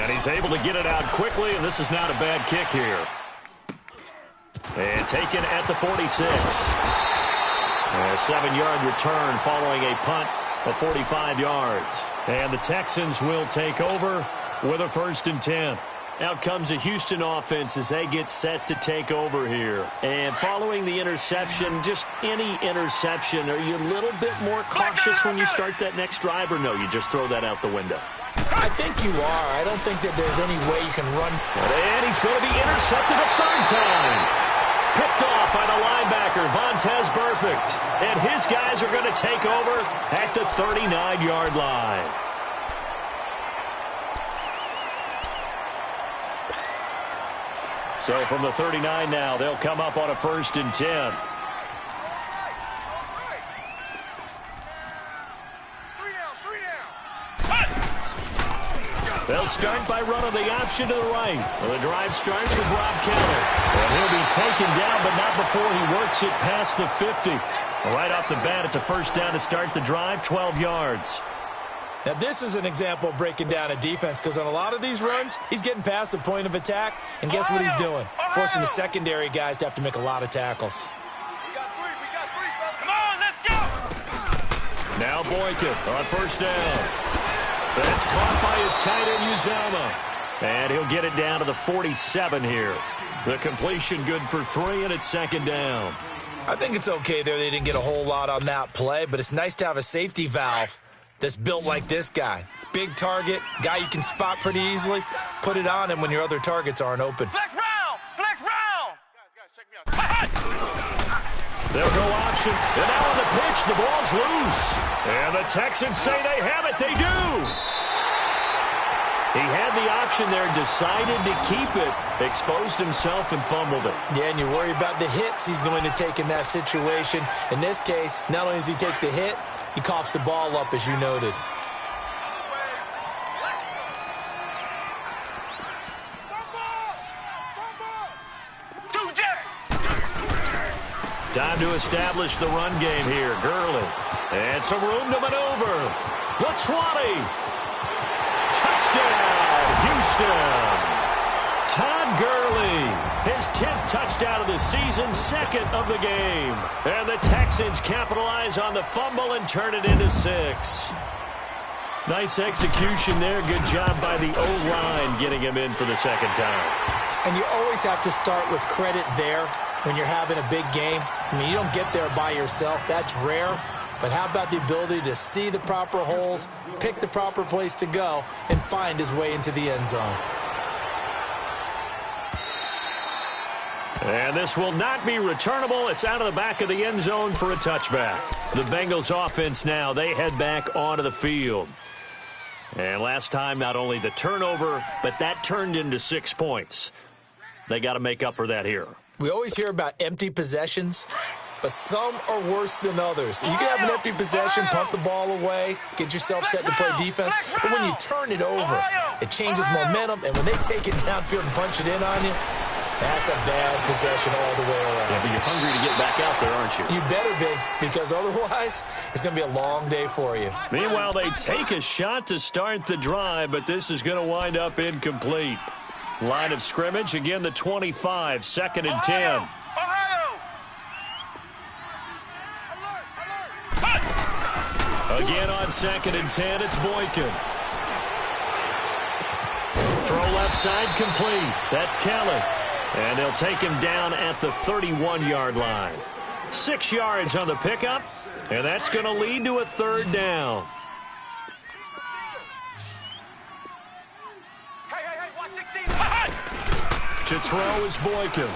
And he's able to get it out quickly, and this is not a bad kick here. And taken at the 46. A 7-yard return following a punt of 45 yards. And the Texans will take over with a 1st and 10. Out comes the Houston offense as they get set to take over here. And following the interception, just any interception, are you a little bit more cautious when you start that next drive, or no, you just throw that out the window? I think you are. I don't think that there's any way you can run. And he's going to be intercepted a 3rd time. Picked off by the linebacker, Vontaze Burfict. And his guys are going to take over at the 39-yard line. So from the 39 now, they'll come up on a 1st and 10. They'll start by running the option to the right. Well, the drive starts with Rob Keller. And he'll be taken down, but not before he works it past the 50. Right off the bat, it's a 1st down to start the drive, 12 yards. Now, this is an example of breaking down a defense, because on a lot of these runs, he's getting past the point of attack, and guess what he's doing? Forcing the secondary guys to have to make a lot of tackles. We got three, fellas. Come on, let's go! Now Boykin on 1st down. That's caught by his tight end, Uzomah. And he'll get it down to the 47 here. The completion good for 3, and it's 2nd down. I think it's okay there. They didn't get a whole lot on that play, but it's nice to have a safety valve that's built like this guy. Big target, guy you can spot pretty easily. Put it on him when your other targets aren't open. Flex round! Flex round! Guys, check me out. They'll go option. And now on the pitch, the ball's loose. And the Texans say they have it. They do. He had the option there, decided to keep it, exposed himself and fumbled it. Yeah, and you worry about the hits he's going to take in that situation. In this case, not only does he take the hit, he coughs the ball up, as you noted. Time to establish the run game here. Gurley. And some room to maneuver. The 20. Touchdown, Houston. Todd Gurley, his 10th touchdown of the season, 2nd of the game. And the Texans capitalize on the fumble and turn it into 6. Nice execution there. Good job by the O-line getting him in for the 2nd time. And you always have to start with credit there when you're having a big game. I mean, you don't get there by yourself. That's rare. But how about the ability to see the proper holes, pick the proper place to go, and find his way into the end zone? And this will not be returnable. It's out of the back of the end zone for a touchback. The Bengals offense now, they head back onto the field. And last time, not only the turnover, but that turned into 6 points. They got to make up for that here. We always hear about empty possessions, but some are worse than others. You can have an empty possession, punt the ball away, get yourself set to play defense, but when you turn it over, it changes momentum, and when they take it downfield and punch it in on you, that's a bad possession all the way around. Yeah, but you're hungry to get back out there, aren't you? You better be, because otherwise, it's going to be a long day for you. Meanwhile, they take a shot to start the drive, but this is going to wind up incomplete. Line of scrimmage, again, the 25, 2nd and 10. Again on 2nd and 10, it's Boykin. Throw left side complete. That's Kelly. And they'll take him down at the 31-yard line. 6 yards on the pickup, and that's going to lead to a 3rd down. To throw is Boykin.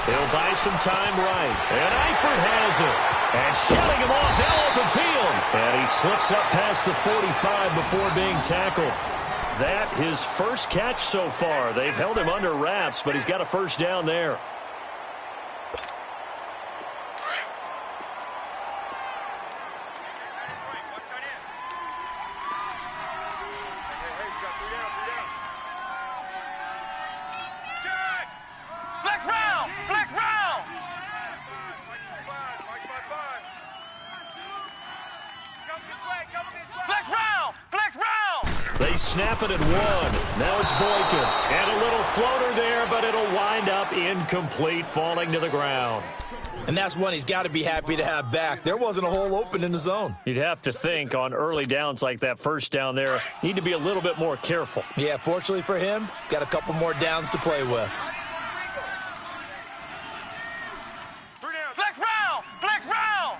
He'll buy some time right. And Eifert has it. And shutting him off now open field. And he slips up past the 45 before being tackled. That his first catch so far. They've held him under wraps, but he's got a 1st down there. They snap it at 1. Now it's Boykin. And a little floater there, but it'll wind up incomplete, falling to the ground. And that's one he's got to be happy to have back. There wasn't a hole open in the zone. You'd have to think on early downs like that first down there, need to be a little bit more careful. Yeah, fortunately for him, got a couple more downs to play with. Flex Brown! Flex Brown!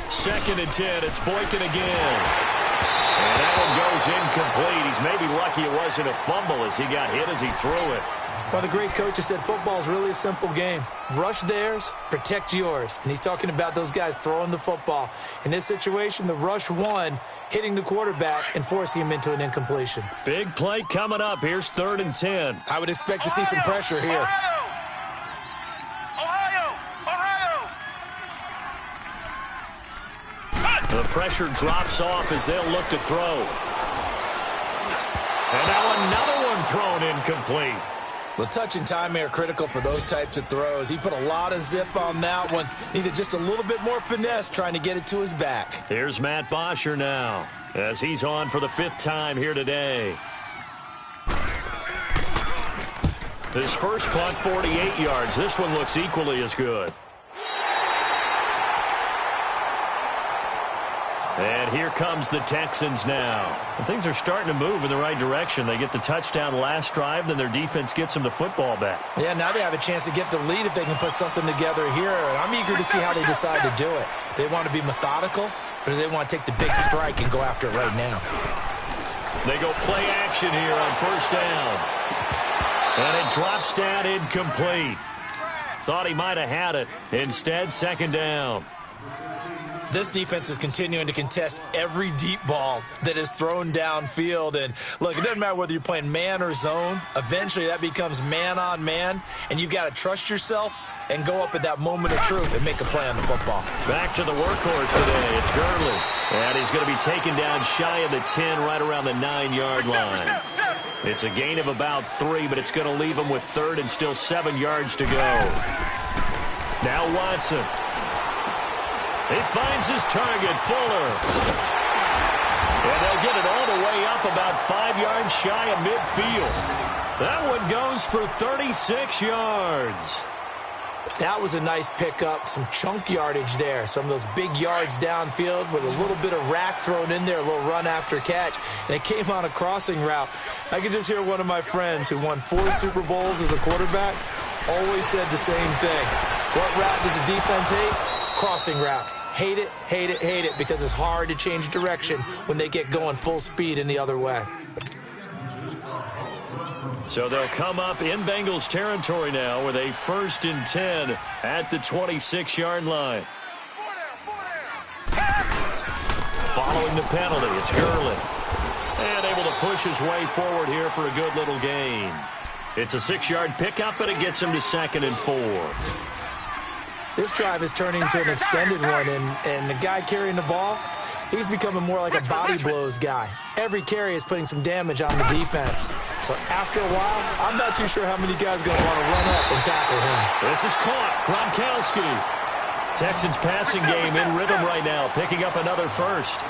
2nd and 10. It's Boykin again. And that one goes incomplete. He's maybe lucky it wasn't a fumble as he got hit as he threw it. Well, the great coach has said football is really a simple game. Rush theirs, protect yours. And he's talking about those guys throwing the football. In this situation, the rush won, hitting the quarterback and forcing him into an incompletion. Big play coming up. Here's 3rd and 10. I would expect to see some pressure here. The pressure drops off as they'll look to throw. And now another one thrown incomplete. Well, touch and time are critical for those types of throws. He put a lot of zip on that one. Needed just a little bit more finesse trying to get it to his back. Here's Matt Bosher now as he's on for the 5th time here today. His first punt, 48 yards. This one looks equally as good. And here comes the Texans now. And things are starting to move in the right direction. They get the touchdown last drive, then their defense gets them the football back. Yeah, now they have a chance to get the lead if they can put something together here. And I'm eager to see how they decide to do it. Do they want to be methodical, or do they want to take the big strike and go after it right now? They go play action here on 1st down. And it drops down incomplete. Thought he might have had it. Instead, 2nd down. This defense is continuing to contest every deep ball that is thrown downfield. And, look, it doesn't matter whether you're playing man or zone. Eventually, that becomes man-on-man, and you've got to trust yourself and go up at that moment of truth and make a play on the football. Back to the workhorse today. It's Gurley. And he's going to be taken down shy of the 10, right around the 9-yard line. It's a gain of about 3, but it's going to leave him with 3rd and still 7 yards to go. Now Watson. He finds his target, Fuller. And they'll get it all the way up about 5 yards shy of midfield. That one goes for 36 yards. That was a nice pickup, some chunk yardage there. Some of those big yards downfield with a little bit of rack thrown in there, a little run after catch. And it came on a crossing route. I could just hear one of my friends who won 4 Super Bowls as a quarterback always said the same thing. What route does the defense hate? Crossing route. Hate it, hate it, hate it, because it's hard to change direction when they get going full speed in the other way. So they'll come up in Bengals territory now with a 1st and 10 at the 26-yard line. Following the penalty, it's Gurley. And able to push his way forward here for a good little gain. It's a 6-yard pickup, but it gets him to 2nd and 4. This drive is turning into an extended one, and the guy carrying the ball, he's becoming more like a body blows guy. Every carry is putting some damage on the defense. So after a while, I'm not too sure how many guys are going to want to run up and tackle him. This is caught. Gronkowski. Texans passing game in rhythm right now, picking up another 1st.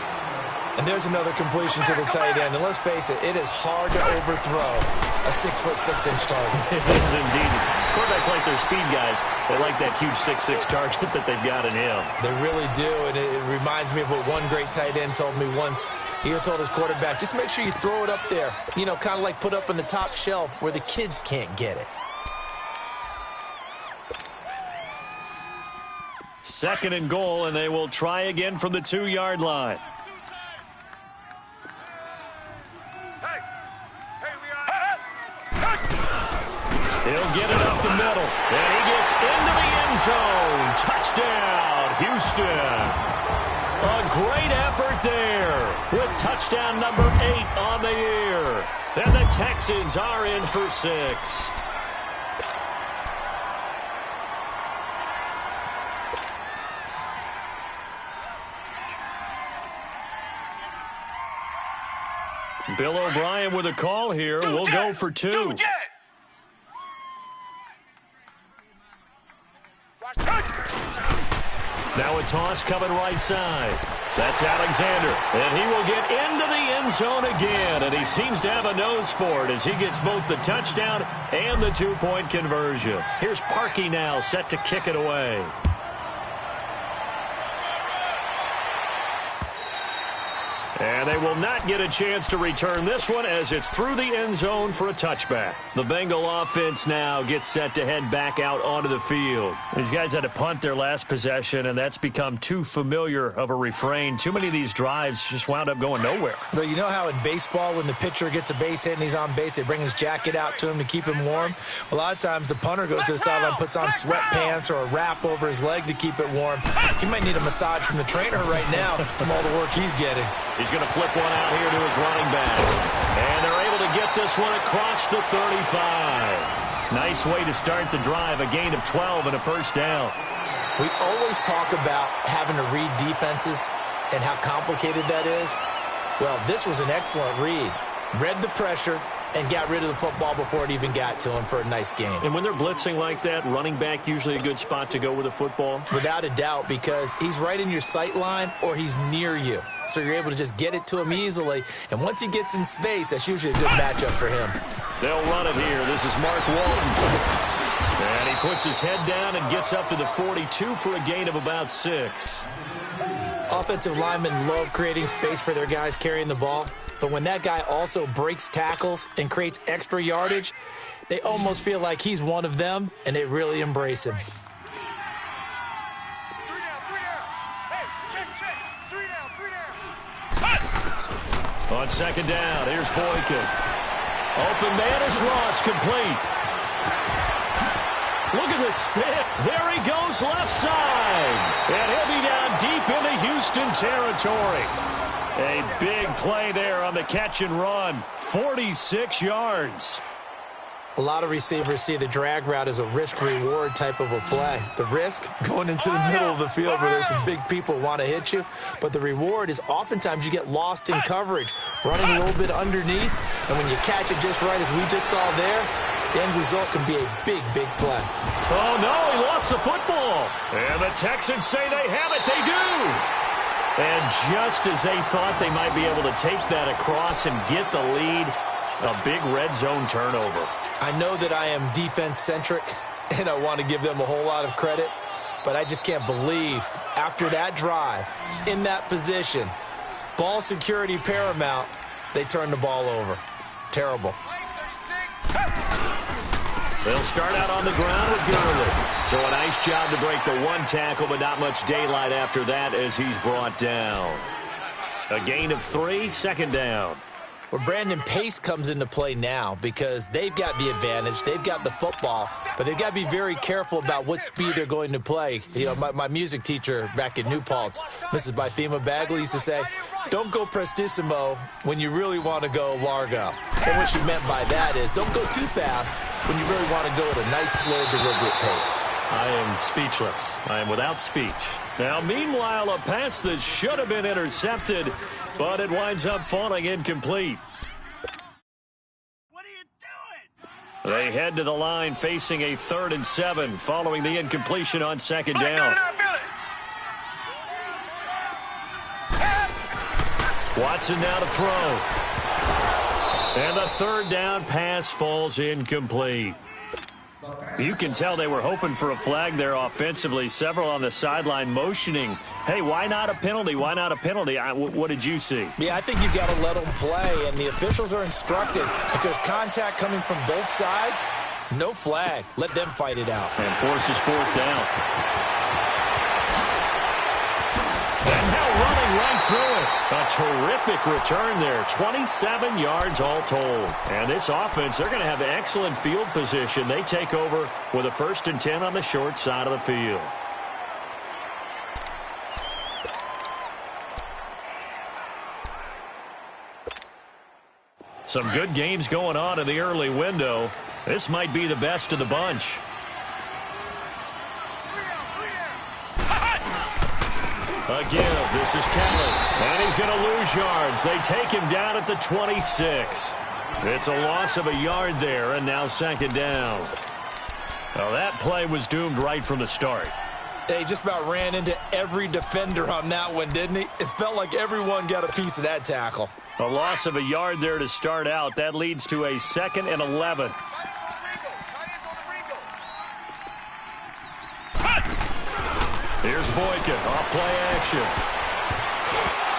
And there's another completion to the tight end. And let's face it, it is hard to overthrow a 6'6" target. It is indeed. Quarterbacks like their speed guys. They like that huge 6'6" target that they've got in him. They really do, and it reminds me of what one great tight end told me once. He told his quarterback, just make sure you throw it up there. You know, kind of like put up on the top shelf where the kids can't get it. 2nd and goal, and they will try again from the 2-yard line. He'll get it up the middle, and he gets into the end zone. Touchdown, Houston. A great effort there with touchdown number 8 on the year. And the Texans are in for 6. Bill O'Brien with a call here. We'll go for 2. Now a toss coming right side. That's Alexander, and he will get into the end zone again, and he seems to have a nose for it as he gets both the touchdown and the 2-point conversion. Here's Parkey now set to kick it away. And they will not get a chance to return this one as it's through the end zone for a touchback. The Bengal offense now gets set to head back out onto the field. These guys had to punt their last possession, and that's become too familiar of a refrain. Too many of these drives just wound up going nowhere. But you know how in baseball when the pitcher gets a base hit and he's on base, they bring his jacket out to him to keep him warm? A lot of times the punter goes to the sideline, puts on sweatpants or a wrap over his leg to keep it warm. He might need a massage from the trainer right now from all the work he's getting. He's going to flip one out here to his running back. And they're able to get this one across the 35. Nice way to start the drive, a gain of 12 and a first down. We always talk about having to read defenses and how complicated that is. Well, this was an excellent read. Read the pressure and got rid of the football before it even got to him for a nice game. And when they're blitzing like that, running back usually a good spot to go with the football? Without a doubt, because he's right in your sight line or he's near you. So you're able to just get it to him easily. And once he gets in space, that's usually a good matchup for him. They'll run it here. This is Mark Walton. And he puts his head down and gets up to the 42 for a gain of about 6. Offensive linemen love creating space for their guys carrying the ball. But when that guy also breaks tackles and creates extra yardage, they almost feel like he's one of them, and they really embrace him. 3 down. Hey, check. 3 down. On second down, here's Boykin. Open man is Ross, complete. Look at the spin. There he goes left side. And he'll be down deep into Houston territory. A big play there on the catch and run. 46 yards. A lot of receivers see the drag route as a risk-reward type of a play. The risk, going into the middle of the field where there's some big people who want to hit you. But the reward is oftentimes you get lost in coverage, running a little bit underneath. And when you catch it just right, as we just saw there, the end result can be a big, big play. Oh, no, he lost the football. And the Texans say they have it. They do. And just as they thought they might be able to take that across and get the lead, a big red zone turnover. I know that I am defense-centric, and I want to give them a whole lot of credit, but I just can't believe after that drive, in that position, ball security paramount, they turned the ball over. Terrible. They'll start out on the ground with Gurley. So a nice job to break the one tackle, but not much daylight after that as he's brought down. A gain of 3, second down. Well, Brandon, pace comes into play now because they've got the advantage. They've got the football, but they've got to be very careful about what speed they're going to play. You know, my music teacher back in New Paltz, Mrs. Bythema Bagley, used to say, don't go prestissimo when you really want to go largo. And what she meant by that is don't go too fast when you really want to go at a nice, slow, deliberate pace. I am speechless. I am without speech. Now, meanwhile, a pass that should have been intercepted, but it winds up falling incomplete. What are you doing? They head to the line facing a 3rd and 7 following the incompletion on second down. Watson now to throw. And the 3rd down pass falls incomplete. You can tell they were hoping for a flag there offensively. Several on the sideline motioning, hey, why not a penalty? Why not a penalty? What did you see? Yeah, I think you've got to let them play, and the officials are instructed. If there's contact coming from both sides, no flag. Let them fight it out. And forces 4th down. And now running right through it. A terrific return there. 27 yards all told. And this offense, they're going to have excellent field position. They take over with a 1st and 10 on the short side of the field. Some good games going on in the early window. This might be the best of the bunch. Again, this is Kelly, and he's going to lose yards. They take him down at the 26. It's a loss of a yard there, and now second down. Well, that play was doomed right from the start. They just about ran into every defender on that one, didn't he? It felt like everyone got a piece of that tackle. A loss of a yard there to start out. That leads to a 2nd and 11. Here's Boykin, off play action.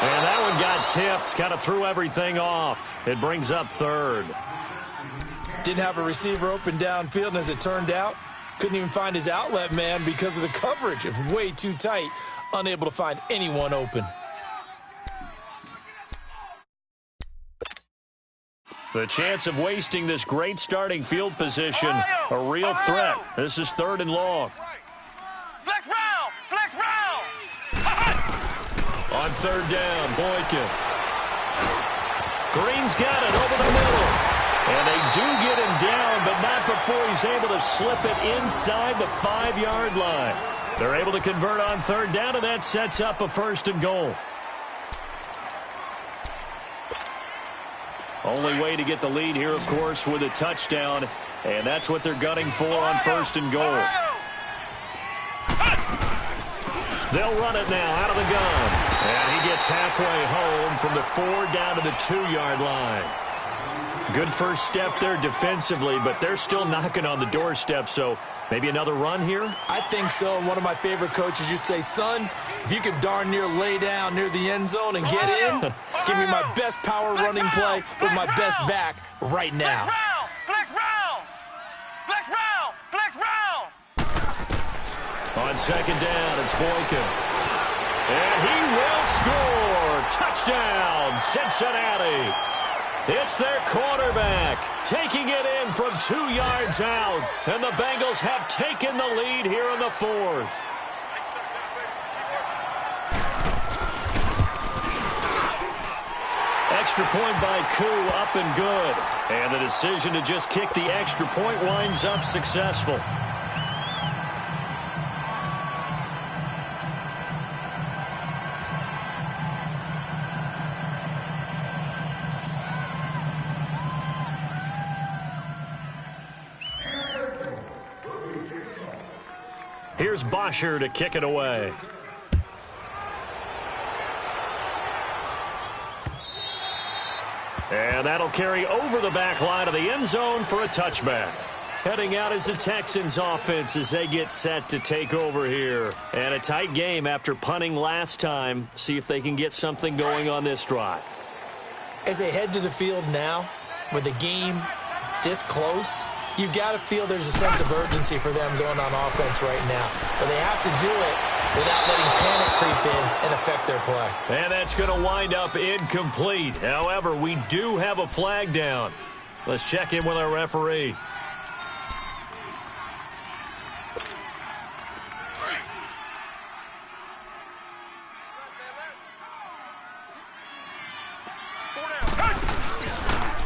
And that one got tipped, kind of threw everything off. It brings up 3rd. Didn't have a receiver open downfield, and as it turned out, couldn't even find his outlet man because of the coverage. It was way too tight, unable to find anyone open. The chance of wasting this great starting field position, a real threat. This is 3rd and long. Flex round! Flex round! On 3rd down, Boykin. Green's got it over the middle. And they do get him down, but not before he's able to slip it inside the 5-yard line. They're able to convert on 3rd down, and that sets up a 1st and goal. Only way to get the lead here, of course, with a touchdown, and that's what they're gunning for on 1st and goal. They'll run it now out of the gun. And he gets halfway home from the 4 down to the 2-yard line. Good first step there defensively, but they're still knocking on the doorstep, so maybe another run here? I think so. And one of my favorite coaches used to say, son, if you could darn near lay down near the end zone and get in, give me my best power running play with my best back right now. Flex round! Flex round! Flex round! On 2nd down, it's Boykin. And he will score. Touchdown, Cincinnati. It's their quarterback taking it in from 2 yards out. And the Bengals have taken the lead here in the 4th. Extra point by Koo, up and good. And the decision to just kick the extra point winds up successful. Here's Bosher to kick it away. And that'll carry over the back line of the end zone for a touchback. Heading out is the Texans offense as they get set to take over here. And a tight game after punting last time. See if they can get something going on this drive. As they head to the field now, with the game this close, you've got to feel there's a sense of urgency for them going on offense right now. But they have to do it without letting panic creep in and affect their play. And that's going to wind up incomplete. However, we do have a flag down. Let's check in with our referee.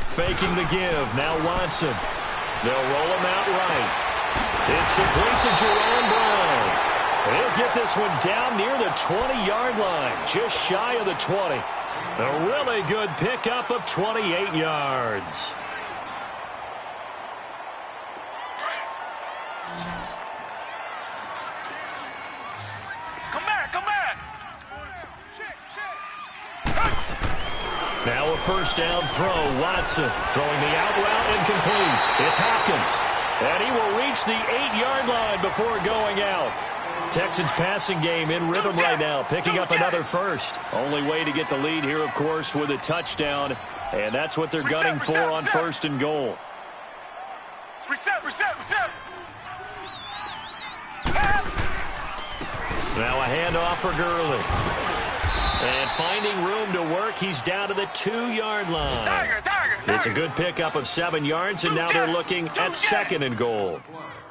Faking the give. Now Watson. They'll roll him out right. It's complete to Jerome Brown. He'll get this one down near the 20-yard line, just shy of the 20. A really good pickup of 28 yards. Come back, come back! Now a first down throw. Watson throwing the out route incomplete. It's Hopkins. And he will reach the 8-yard line before going out. Texans passing game in rhythm right now, picking up another first. Only way to get the lead here, of course, with a touchdown. And that's what they're gunning for on 1st and goal. Reset! Now a handoff for Gurley. And finding room to work, he's down to the 2-yard line. It's a good pickup of 7 yards, and now they're looking at 2nd and goal.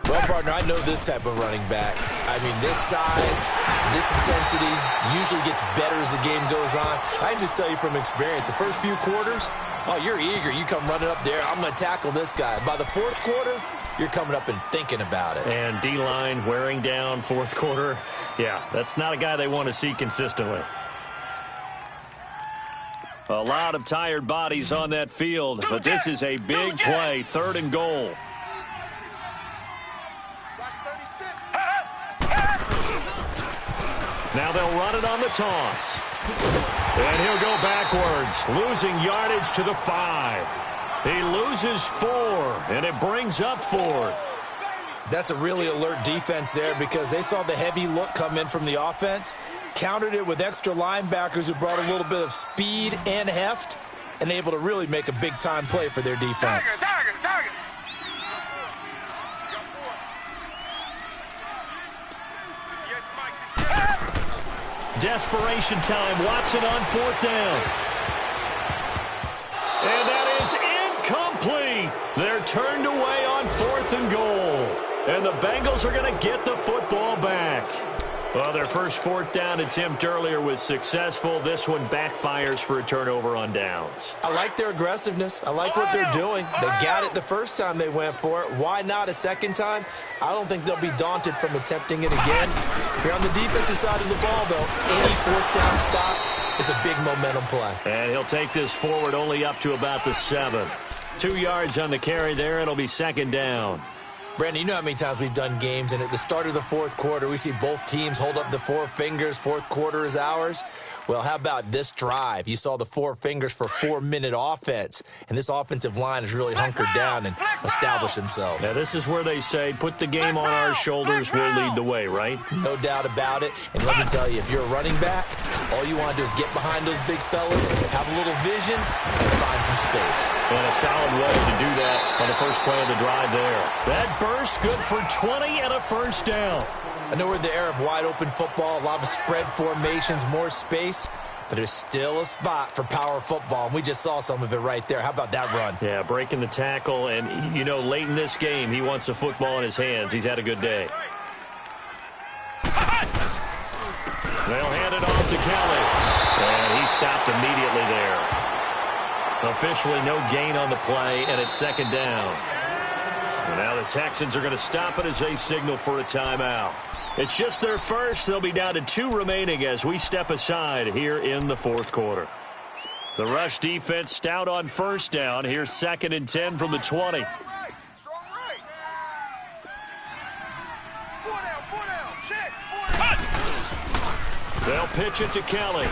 Well, partner, I know this type of running back. I mean, this size, this intensity usually gets better as the game goes on. I can just tell you from experience, the first few quarters, oh, you're eager. You come running up there, I'm going to tackle this guy. By the 4th quarter, you're coming up and thinking about it. And D-line wearing down 4th quarter. Yeah, that's not a guy they want to see consistently. A lot of tired bodies on that field, but this is a big play, 3rd and goal. Now they'll run it on the toss. And he'll go backwards, losing yardage to the 5. He loses 4, and it brings up 4th. That's a really alert defense there because they saw the heavy look come in from the offense, countered it with extra linebackers who brought a little bit of speed and heft, and able to really make a big-time play for their defense. Target. Desperation time. Watson on 4th down. And that is incomplete. They're turned away on 4th and goal. And the Bengals are going to get the football back. Well, their first 4th down attempt earlier was successful. This one backfires for a turnover on downs. I like their aggressiveness. I like what they're doing. They got it the first time they went for it. Why not a second time? I don't think they'll be daunted from attempting it again. If you're on the defensive side of the ball, though, any 4th down stop is a big momentum play. And he'll take this forward only up to about the 7. 2 yards on the carry there. It'll be 2nd down. Brandon, you know how many times we've done games, and at the start of the 4th quarter, we see both teams hold up the 4 fingers, 4th quarter is ours. Well, how about this drive? You saw the 4 fingers for 4-minute offense, and this offensive line has really hunkered down and established themselves. Now, this is where they say, put the game on our shoulders, we'll lead the way, right? No doubt about it, and let me tell you, if you're a running back, all you want to do is get behind those big fellas, have a little vision, and find some space. And a solid way to do that on the first play of the drive there. That burst good for 20 and a 1st down. I know we're in the era of wide-open football, a lot of spread formations, more space, but there's still a spot for power football, and we just saw some of it right there. How about that run? Yeah, breaking the tackle, and, you know, late in this game, he wants the football in his hands. He's had a good day. They'll hand it off to Kelly, and he stopped immediately there. Officially no gain on the play, and it's 2nd down. And now the Texans are going to stop it as they signal for a timeout. It's just their first. They'll be down to 2 remaining as we step aside here in the 4th quarter. The rush defense stout on 1st down. Here's 2nd and 10 from the 20. They'll pitch it to Kelly.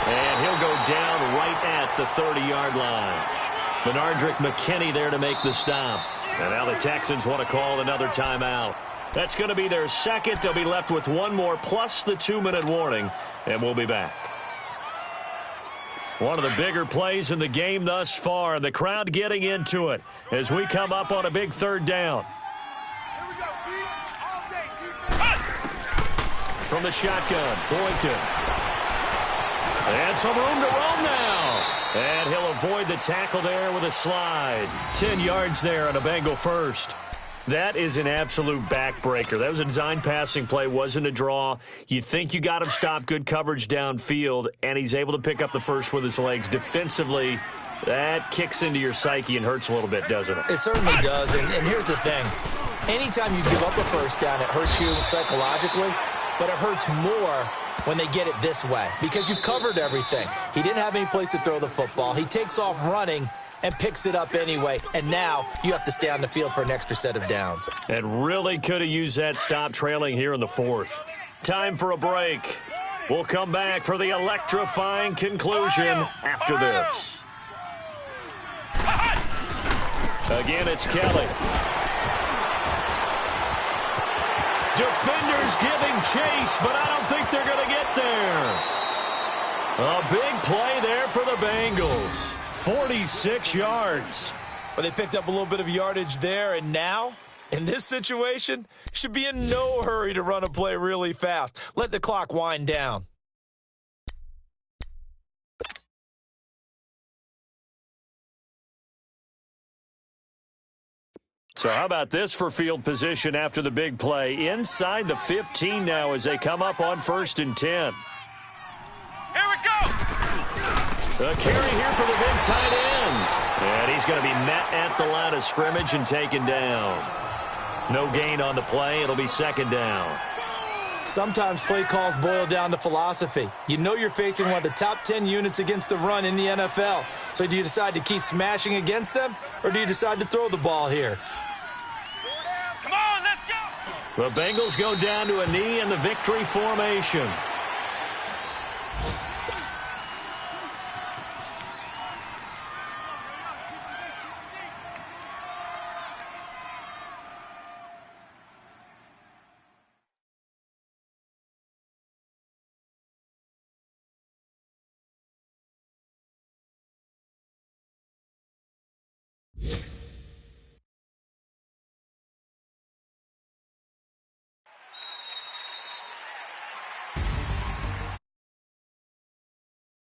And he'll go down right at the 30-yard line. Benardrick McKinney there to make the stop. And now the Texans want to call another timeout. That's going to be their 2nd. They'll be left with 1 more plus the 2-minute warning, and we'll be back. One of the bigger plays in the game thus far, and the crowd getting into it as we come up on a big 3rd down. Here we go, D. All day, defense. From the shotgun, Boynton. And some room to roam now. And he'll avoid the tackle there with a slide. 10 yards there on a Bengal first. That is an absolute backbreaker. That was a design passing play, wasn't a draw. You think you got him stopped, good coverage downfield, and he's able to pick up the first with his legs. Defensively, that kicks into your psyche and hurts a little bit, doesn't it? It certainly does, and here's the thing. Anytime you give up a 1st down, it hurts you psychologically, but it hurts more when they get it this way because you've covered everything. He didn't have any place to throw the football. He takes off running and picks it up anyway, and now you have to stay on the field for an extra set of downs. And really could have used that stop trailing here in the 4th. Time for a break. We'll come back for the electrifying conclusion after this. Again, it's Kelly. Defenders giving chase, but I don't think they're going to get there. A big play there for the Bengals. 46 yards. But they picked up a little bit of yardage there, and now, in this situation, should be in no hurry to run a play really fast. Let the clock wind down. So how about this for field position after the big play? Inside the 15 now as they come up on 1st and 10. Here we go. A carry here for the big tight end. And he's going to be met at the line of scrimmage and taken down. No gain on the play. It'll be 2nd down. Sometimes play calls boil down to philosophy. You know you're facing one of the top 10 units against the run in the NFL. So do you decide to keep smashing against them, or do you decide to throw the ball here? Come on, let's go. The Bengals go down to a knee in the victory formation.